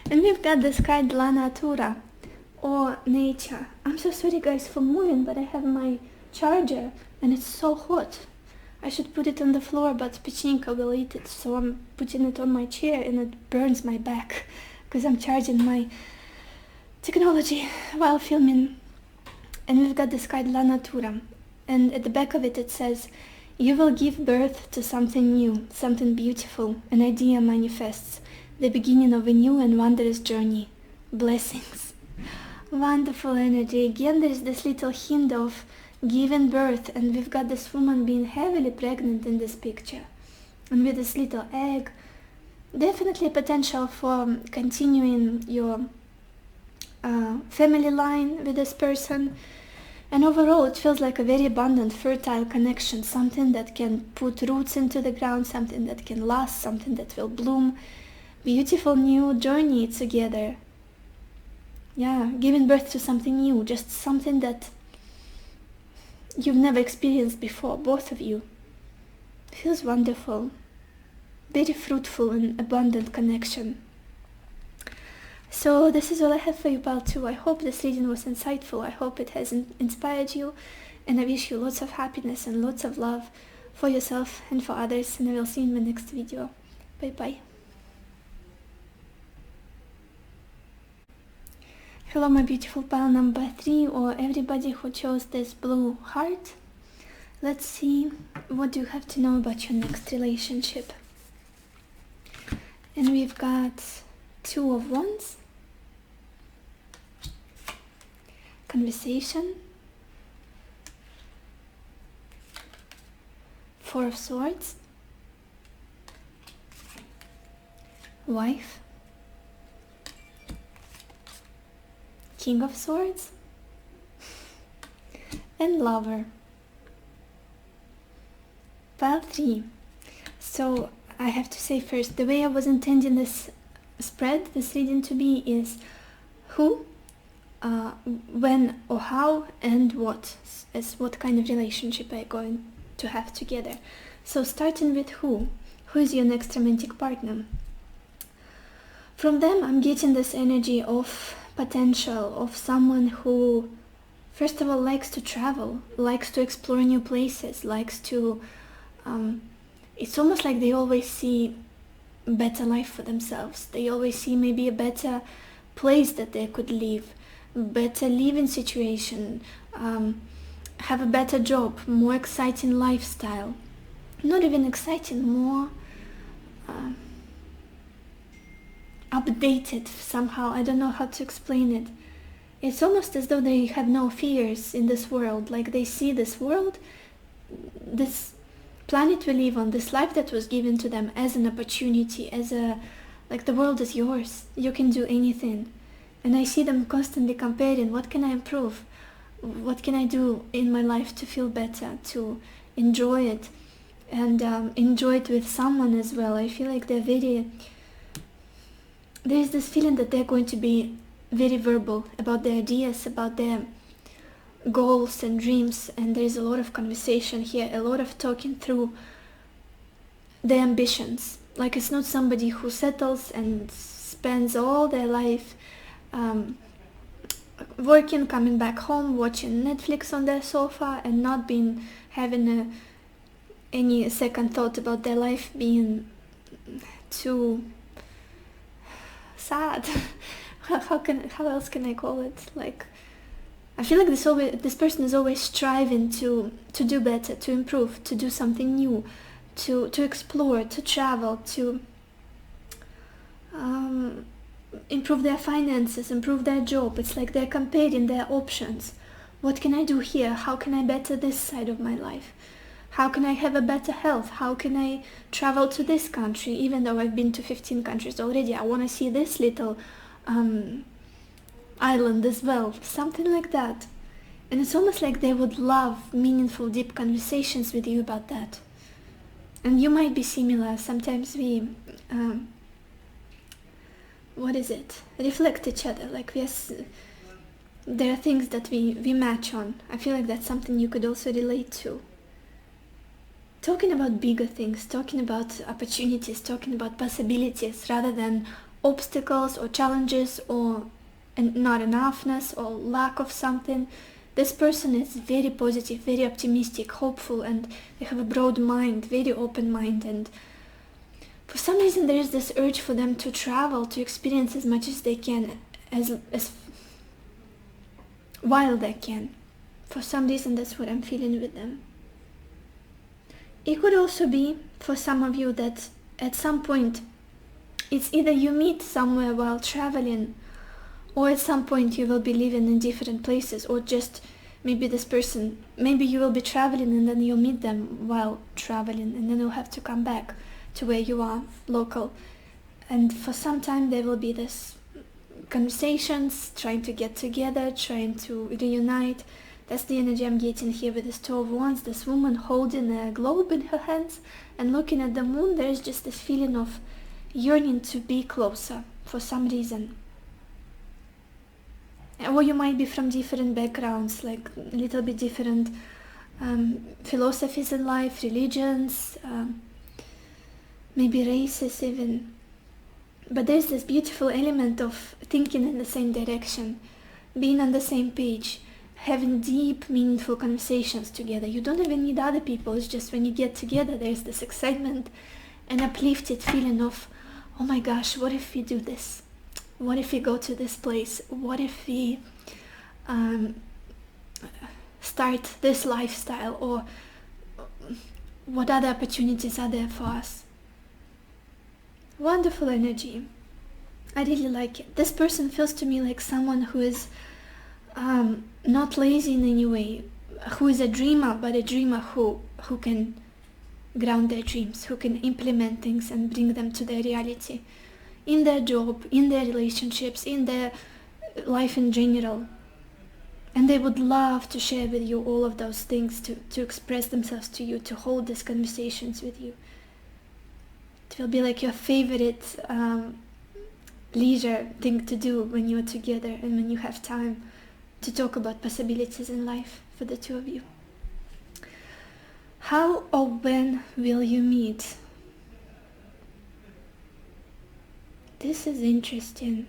And we've got this card, La Natura, or nature. I'm so sorry guys for moving, but I have my charger and it's so hot. I should put it on the floor, but Pechinka will eat it, so I'm putting it on my chair and it burns my back because I'm charging my technology while filming. And we've got this card, La Natura, and at the back of it it says, you will give birth to something new, something beautiful. An idea manifests, the beginning of a new and wondrous journey. Blessings. Wonderful energy. Again, there's this little hint of giving birth, and we've got this woman being heavily pregnant in this picture. And with this little egg, definitely a potential for continuing your family line with this person. And overall, it feels like a very abundant, fertile connection, something that can put roots into the ground, something that can last, something that will bloom. Beautiful new journey together. Yeah, giving birth to something new, just something that you've never experienced before, both of you. Feels wonderful. Very fruitful and abundant connection. So this is all I have for you, pile 2. I hope this reading was insightful. I hope it has inspired you, and I wish you lots of happiness and lots of love for yourself and for others, and I will see you in my next video. Bye bye. Hello my beautiful pile number 3, or everybody who chose this blue heart. Let's see, what do you have to know about your next relationship? And we've got 2 of Wands, conversation, 4 of Swords, wife, King of Swords, and lover. Pile 3. So I have to say first, the way I was intending this reading to be is who, when or how, and what, as what kind of relationship are you going to have together. So starting with who is your next romantic partner. From them I'm getting this energy of potential, of someone who first of all likes to travel, likes to explore new places, likes to it's almost like they always see better life for themselves. They always see maybe a better place that they could live, better living situation, have a better job, more exciting lifestyle. Not even exciting, more updated somehow. I don't know how to explain it. It's almost as though they have no fears in this world. Like they see this world, this planet we live on, this life that was given to them as an opportunity, as a, like the world is yours, you can do anything. And I see them constantly comparing, what can I improve? What can I do in my life to feel better, to enjoy it, and enjoy it with someone as well. I feel like there's this feeling that they're going to be very verbal about their ideas, about their goals and dreams, and there's a lot of conversation here, a lot of talking through their ambitions. Like it's not somebody who settles and spends all their life working, coming back home, watching Netflix on their sofa, and not having any second thought about their life being too sad. How else can I call it? Like, I feel like this person is always striving to do better, to improve, to do something new, to explore, to travel, to improve their finances, improve their job. It's like they're comparing their options. What can I do here? How can I better this side of my life? How can I have a better health? How can I travel to this country? Even though I've been to 15 countries already, I want to see this little island as well. Something like that. And it's almost like they would love meaningful, deep conversations with you about that. And you might be similar. Sometimes we reflect each other. Like there are things that we match on. I feel like that's something you could also relate to. Talking about bigger things, talking about opportunities, talking about possibilities rather than obstacles or challenges or not enoughness or lack of something. This person is very positive, very optimistic, hopeful, and they have a broad mind, very open mind, and for some reason there is this urge for them to travel, to experience as much as they can, as while they can. For some reason that's what I'm feeling with them. It could also be for some of you that at some point it's either you meet somewhere while traveling, or at some point you will be living in different places, or just maybe this person, maybe you will be traveling and then you'll meet them while traveling, and then you'll have to come back to where you are, local. And for some time there will be this conversations, trying to get together, trying to reunite. That's the energy I'm getting here with this Two of Wands, this woman holding a globe in her hands and looking at the moon. There's just this feeling of yearning to be closer for some reason. Or you might be from different backgrounds, like a little bit different philosophies in life, religions, maybe races even. But there's this beautiful element of thinking in the same direction, being on the same page, having deep, meaningful conversations together. You don't even need other people. It's just when you get together, there's this excitement and uplifted feeling of, oh my gosh, what if we do this? What if we go to this place? What if we start this lifestyle? Or what other opportunities are there for us? Wonderful energy. I really like it. This person feels to me like someone who is not lazy in any way, who is a dreamer, but a dreamer who can ground their dreams, who can implement things and bring them to their reality, in their job, in their relationships, in their life in general. And they would love to share with you all of those things, to express themselves to you, to hold these conversations with you, It will be like your favorite leisure thing to do when you're together and when you have time to talk about possibilities in life for the two of you. How or when will you meet? This is interesting.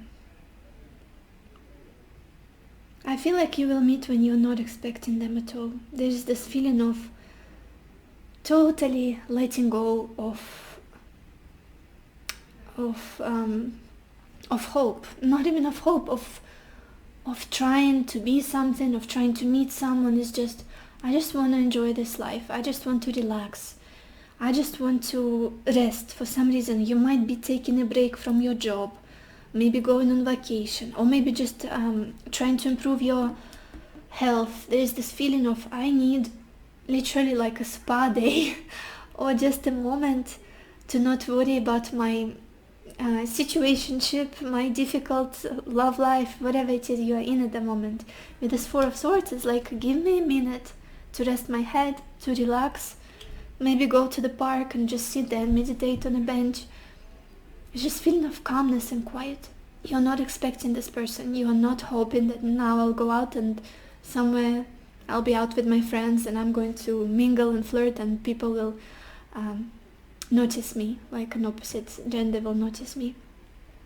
I feel like you will meet when you're not expecting them at all. There's this feeling of totally letting go of hope. Not even of hope, of trying to be something, of trying to meet someone. It's just, I just want to enjoy this life. I just want to relax. I just want to rest. For some reason, you might be taking a break from your job, maybe going on vacation, or maybe just trying to improve your health. There's this feeling of, I need literally like a spa day or just a moment to not worry about my situationship, my difficult love life, whatever it is you are in at the moment. With this Four of Swords, it's like, give me a minute to rest my head, to relax, maybe go to the park and just sit there and meditate on a bench. It's just feeling of calmness and quiet. You're not expecting this person. You are not hoping that now I'll go out and somewhere I'll be out with my friends and I'm going to mingle and flirt and people will notice me, like an opposite gender will notice me.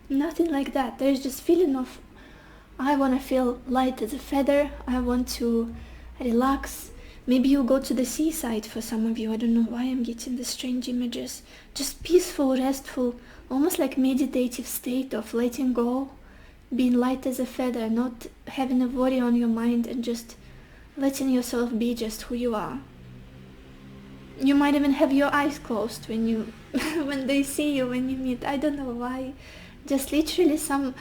Nothing like that. There's just feeling of, I want to feel light as a feather. I want to relax. Maybe you go to the seaside for some of you. I don't know why I'm getting the strange images. Just peaceful, restful, almost like meditative state of letting go, being light as a feather, not having a worry on your mind and just letting yourself be just who you are. You might even have your eyes closed when you when they see you, when you meet. I don't know why. Just literally some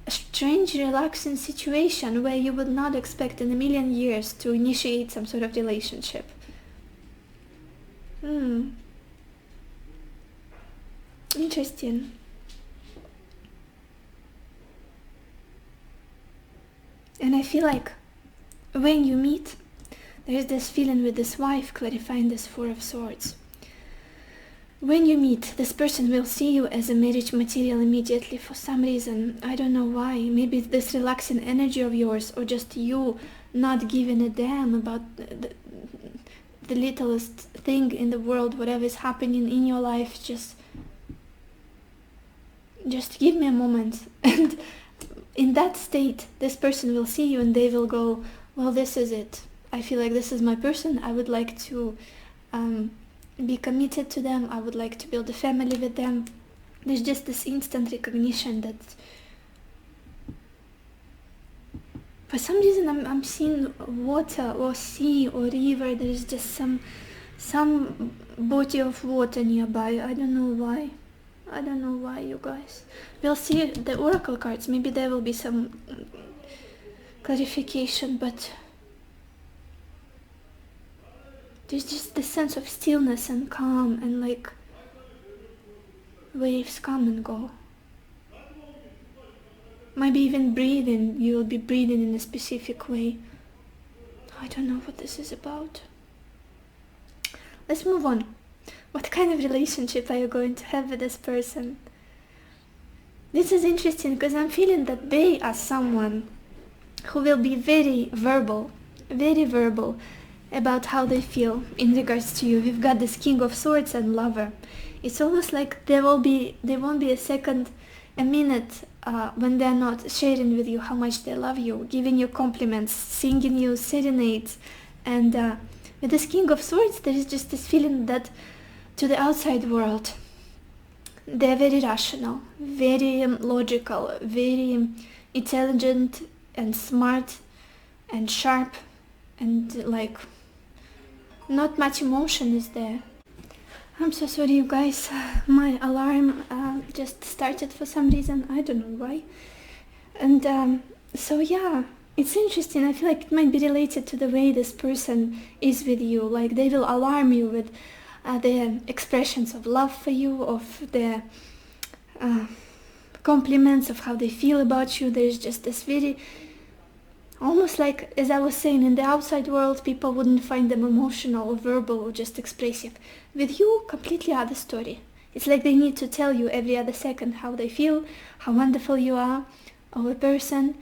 strange relaxing situation where you would not expect in a million years to initiate some sort of relationship. Interesting. And I feel like when you meet, there is this feeling with this wife clarifying this Four of Swords. When you meet, this person will see you as a marriage material immediately for some reason. I don't know why. Maybe it's this relaxing energy of yours, or just you not giving a damn about the littlest thing in the world, whatever is happening in your life. Just give me a moment. And in that state, this person will see you and they will go, well, this is it. I feel like this is my person. I would like to be committed to them. I would like to build a family with them. There's just this instant recognition that for some reason I'm seeing water or sea or river. There is just some body of water nearby. I don't know why. I don't know why, you guys. We'll see the oracle cards. Maybe there will be some clarification, but there's just this sense of stillness and calm, and like waves come and go. Maybe even breathing. You will be breathing in a specific way. I don't know what this is about. Let's move on. What kind of relationship are you going to have with this person? This is interesting because I'm feeling that they are someone who will be very verbal about how they feel in regards to you. We've got this King of Swords and Lover. It's almost like there won't be a second, a minute when they're not sharing with you how much they love you, giving you compliments, singing you serenades. And with this King of Swords, there is just this feeling that to the outside world, they're very rational, very logical, very intelligent and smart and sharp, and like not much emotion is there. I'm so sorry, you guys. My alarm just started for some reason. I don't know why. And so yeah, it's interesting. I feel like it might be related to the way this person is with you. Like they will alarm you with their expressions of love for you, of their compliments, of how they feel about you. There's just this very, almost like, as I was saying, in the outside world, people wouldn't find them emotional or verbal or just expressive. With you, completely other story. It's like they need to tell you every other second how they feel, how wonderful you are of a person.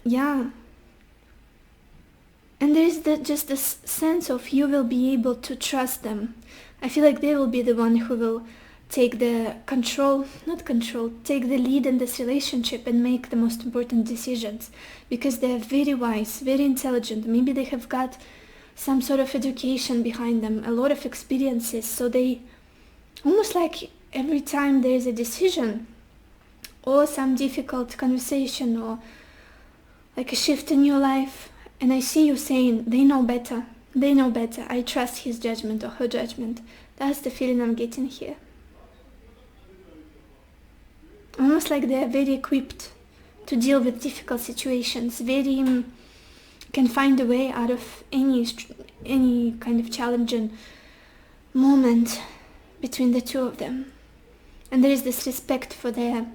Yeah. And there is just this sense of you will be able to trust them. I feel like they will be the one who will take the take the lead in this relationship and make the most important decisions, because they're very wise, very intelligent. Maybe they have got some sort of education behind them, a lot of experiences, so they almost like every time there's a decision or some difficult conversation or like a shift in your life, and I see you saying, they know better, I trust his judgment or her judgment. That's the feeling I'm getting here. Almost like they're very equipped to deal with difficult situations, very can find a way out of any kind of challenging moment between the two of them. And there is this respect for their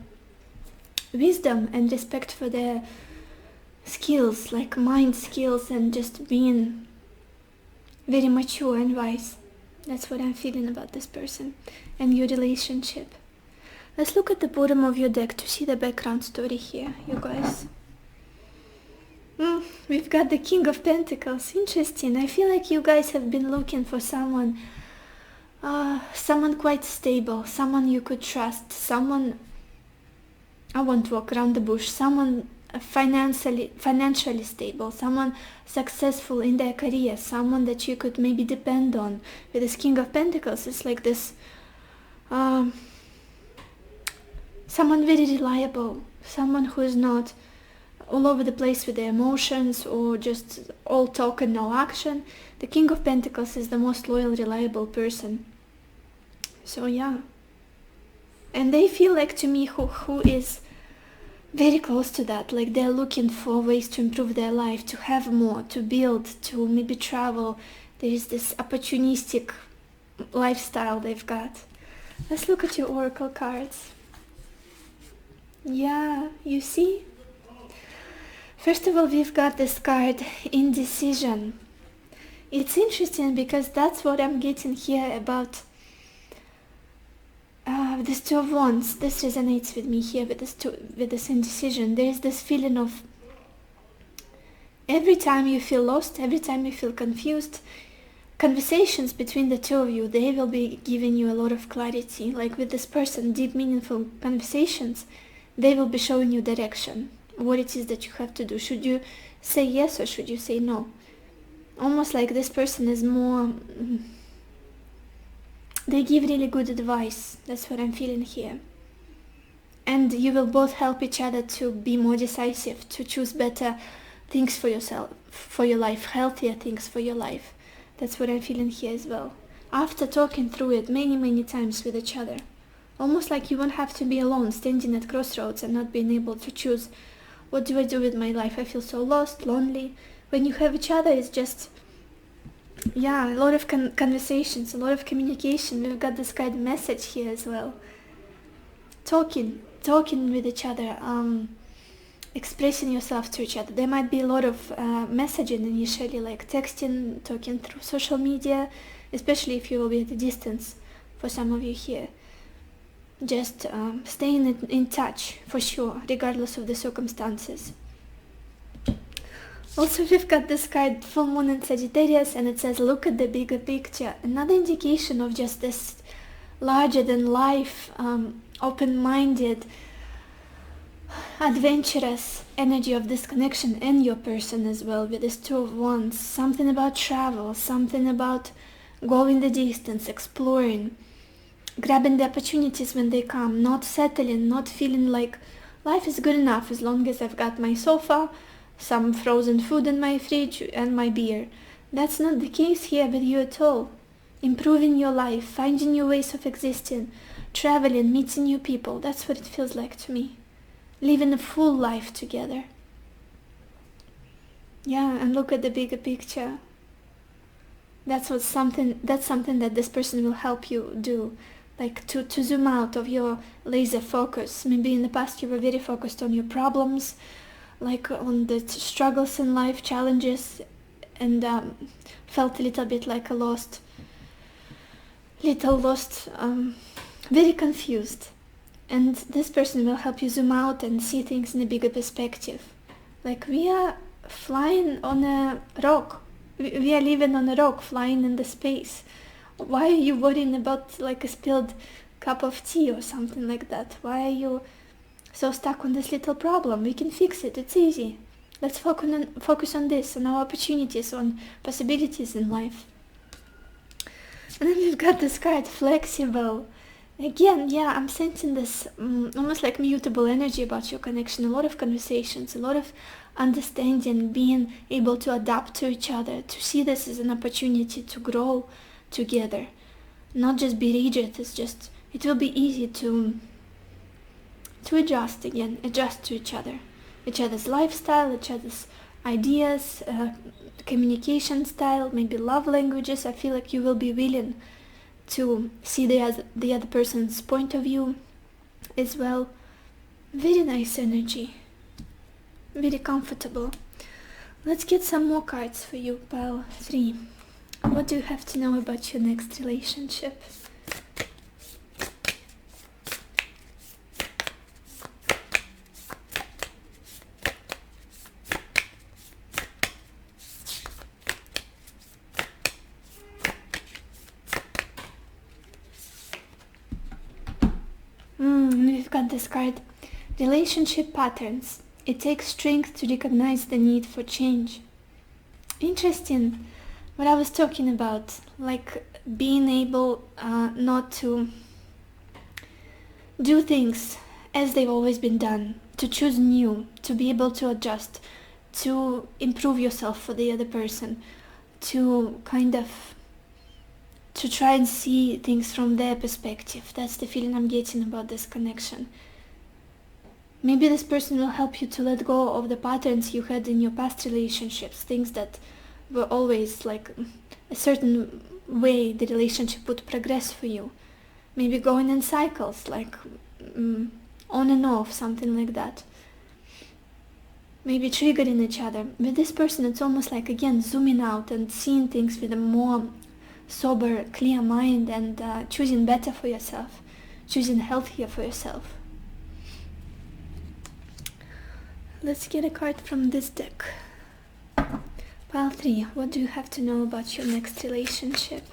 wisdom and respect for their skills, like mind skills, and just being very mature and wise. That's what I'm feeling about this person and your relationship. Let's look at the bottom of your deck to see the background story here, you guys. We've got the King of Pentacles. Interesting. I feel like you guys have been looking for someone quite stable, someone you could trust, someone, I won't walk around the bush, someone financially stable, someone successful in their career, someone that you could maybe depend on. With this King of Pentacles, it's like this, someone very reliable, someone who is not all over the place with their emotions or just all talk and no action. The King of Pentacles is the most loyal, reliable person. So yeah. And they feel like, to me, who is very close to that, like they're looking for ways to improve their life, to have more, to build, to maybe travel. There is this opportunistic lifestyle they've got. Let's look at your oracle cards. Yeah, you see? First of all, we've got this card, indecision. It's interesting because that's what I'm getting here about this Two of Wands. This resonates with me here with this indecision. There is this feeling of every time you feel lost, every time you feel confused, conversations between the two of you, they will be giving you a lot of clarity. Like with this person, deep, meaningful conversations, they will be showing you direction, what it is that you have to do. Should you say yes or should you say no? Almost like this person is more, they give really good advice. That's what I'm feeling here. And you will both help each other to be more decisive, to choose better things for yourself, for your life, healthier things for your life. That's what I'm feeling here as well. After talking through it many times with each other. Almost like you won't have to be alone, standing at crossroads and not being able to choose, what do I do with my life? I feel so lost, lonely. When you have each other, it's just, yeah, a lot of conversations, a lot of communication. We've got this kind of message here as well. Talking with each other, expressing yourself to each other. There might be a lot of messaging initially, like texting, talking through social media, especially if you will be at a distance for some of you here. Just staying in touch for sure, regardless of the circumstances. Also, we've got this card, full moon in Sagittarius, and it says, look at the bigger picture. Another indication of just this larger than life, open-minded, adventurous energy of this connection and your person as well, with this Two of Wands. Something about travel, something about going the distance, exploring, grabbing the opportunities when they come, not settling, not feeling like life is good enough as long as I've got my sofa, some frozen food in my fridge, and my beer. That's not the case here with you at all. Improving your life, finding new ways of existing, traveling, meeting new people. That's what it feels like to me. Living a full life together. Yeah, and look at the bigger picture. That's something that this person will help you do. Like to zoom out of your laser focus. Maybe in the past you were very focused on your problems, like on the struggles in life, challenges, and felt a little bit like a lost little lost, very confused. And this person will help you zoom out and see things in a bigger perspective. Like we are flying on a rock. We are living on a rock, flying in the space. Why are you worrying about like a spilled cup of tea or something like that? Why are you so stuck on this little problem? We can fix it. It's easy. Let's focus on this, on our opportunities, on possibilities in life. And then we've got this card, flexible. Again, yeah, I'm sensing this almost like mutable energy about your connection. A lot of conversations, a lot of understanding, being able to adapt to each other, to see this as an opportunity to grow together, not just be rigid. It will be easy to adjust to each other's lifestyle, each other's ideas, communication style, maybe love languages. I feel like you will be willing to see the other person's point of view as well. Very nice energy, very comfortable. Let's get some more cards for you, pile 3. What do you have to know about your next relationship? We've got this card, relationship patterns. It takes strength to recognize the need for change. Interesting what I was talking about, like being able not to do things as they've always been done, to choose new, to be able to adjust, to improve yourself for the other person, to try and see things from their perspective. That's the feeling I'm getting about this connection. Maybe this person will help you to let go of the patterns you had in your past relationships, things that were always like a certain way the relationship would progress for you. Maybe going in cycles, like on and off, something like that. Maybe triggering each other. With this person, it's almost like, again, zooming out and seeing things with a more sober, clear mind, and choosing better for yourself, choosing healthier for yourself. Let's get a card from this deck. Pile 3, what do you have to know about your next relationship?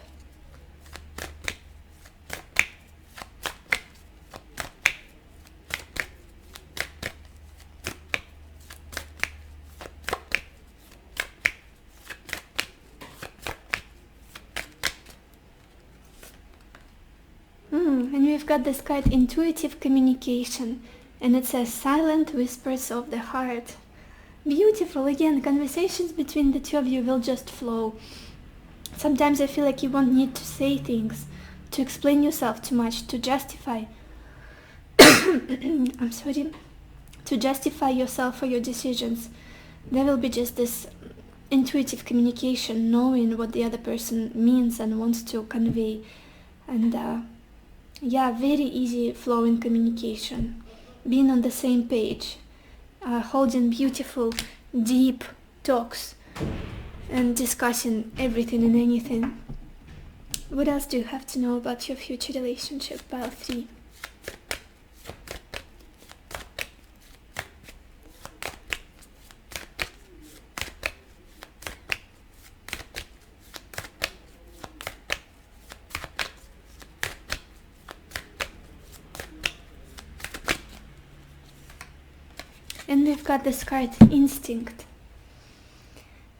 And we've got this card, intuitive communication, and it says silent whispers of the heart. Beautiful. Again, conversations between the two of you will just flow. Sometimes I feel like you won't need to say things, to explain yourself too much, to justify I'm sorry, to justify yourself or your decisions. There will be just this intuitive communication, knowing what the other person means and wants to convey. And very easy flowing communication, being on the same page, holding beautiful, deep talks and discussing everything and anything. What else do you have to know about your future relationship, pile 3? And we've got this card, instinct.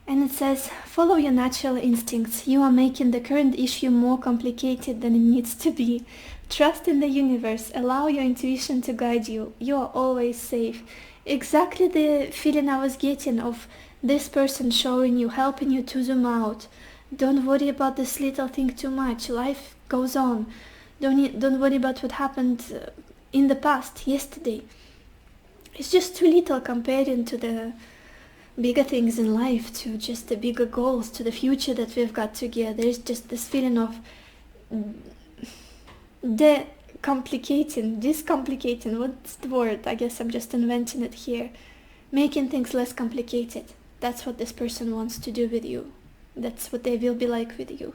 And it says, follow your natural instincts. You are making the current issue more complicated than it needs to be. Trust in the universe. Allow your intuition to guide you. You are always safe. Exactly the feeling I was getting of this person showing you, helping you to zoom out. Don't worry about this little thing too much. Life goes on. Don't worry about what happened in the past, yesterday. It's just too little comparing to the bigger things in life, to just the bigger goals, to the future that we've got together. There's just this feeling of discomplicating, what's the word? I guess I'm just inventing it here. Making things less complicated. That's what this person wants to do with you. That's what they will be like with you.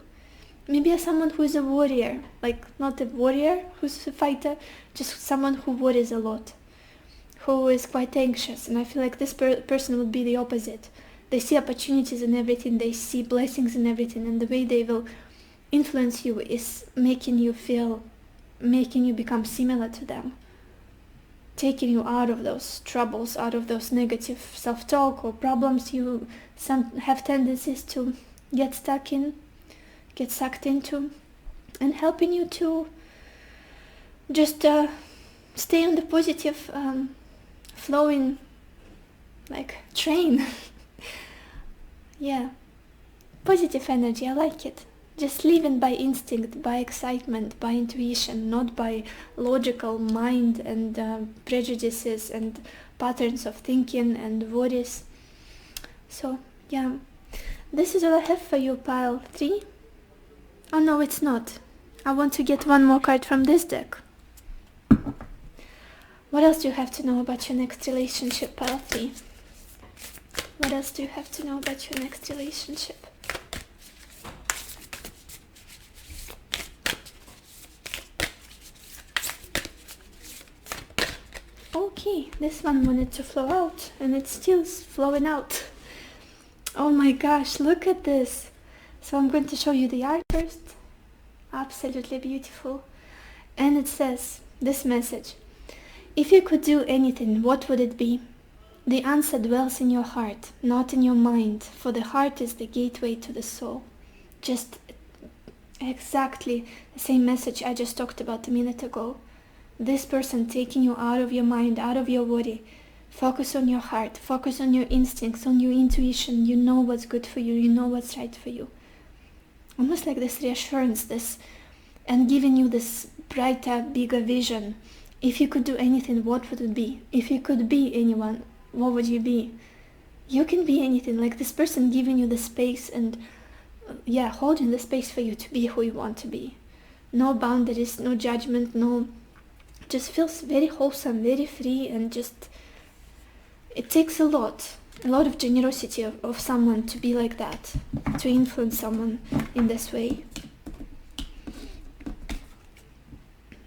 maybe as someone who is a warrior, like not a warrior who's a fighter, just someone who worries a lot, who is quite anxious. And I feel like this person would be the opposite. They see opportunities in everything, they see blessings in everything, and the way they will influence you is making you become similar to them, taking you out of those troubles, out of those negative self-talk or problems you have tendencies to get sucked into, and helping you to just stay on the positive flowing like train. Yeah, positive energy, I like it. Just living by instinct, by excitement, by intuition, not by logical mind and prejudices and patterns of thinking and worries. So yeah, this is all I have for you, pile 3. Oh no, it's not. I want to get one more card from this deck. What else do you have to know about your next relationship, pile 3? What else do you have to know about your next relationship? Okay, this one wanted to flow out, and it's still flowing out. Oh my gosh, look at this. So I'm going to show you the art first. Absolutely beautiful. And it says this message: if you could do anything, what would it be? The answer dwells in your heart, not in your mind, for the heart is the gateway to the soul. Just exactly the same message I just talked about a minute ago. This person taking you out of your mind, out of your body. Focus on your heart, focus on your instincts, on your intuition. You know what's good for you, you know what's right for you. Almost like this reassurance, and giving you this brighter, bigger vision. If you could do anything, what would it be? If you could be anyone, what would you be? You can be anything, like this person giving you the space and holding the space for you to be who you want to be. No boundaries, no judgment, just feels very wholesome, very free, and just it takes a lot of generosity of someone to be like that, to influence someone in this way.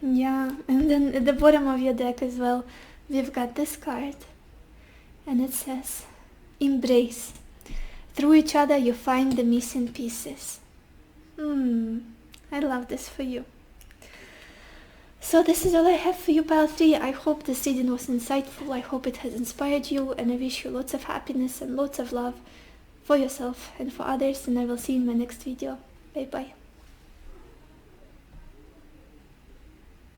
Yeah, and then at the bottom of your deck as well, we've got this card, and it says, embrace. Through each other you find the missing pieces. I love this for you. So this is all I have for you, pile 3. I hope this reading was insightful. I hope it has inspired you, and I wish you lots of happiness and lots of love for yourself and for others, and I will see you in my next video. Bye bye.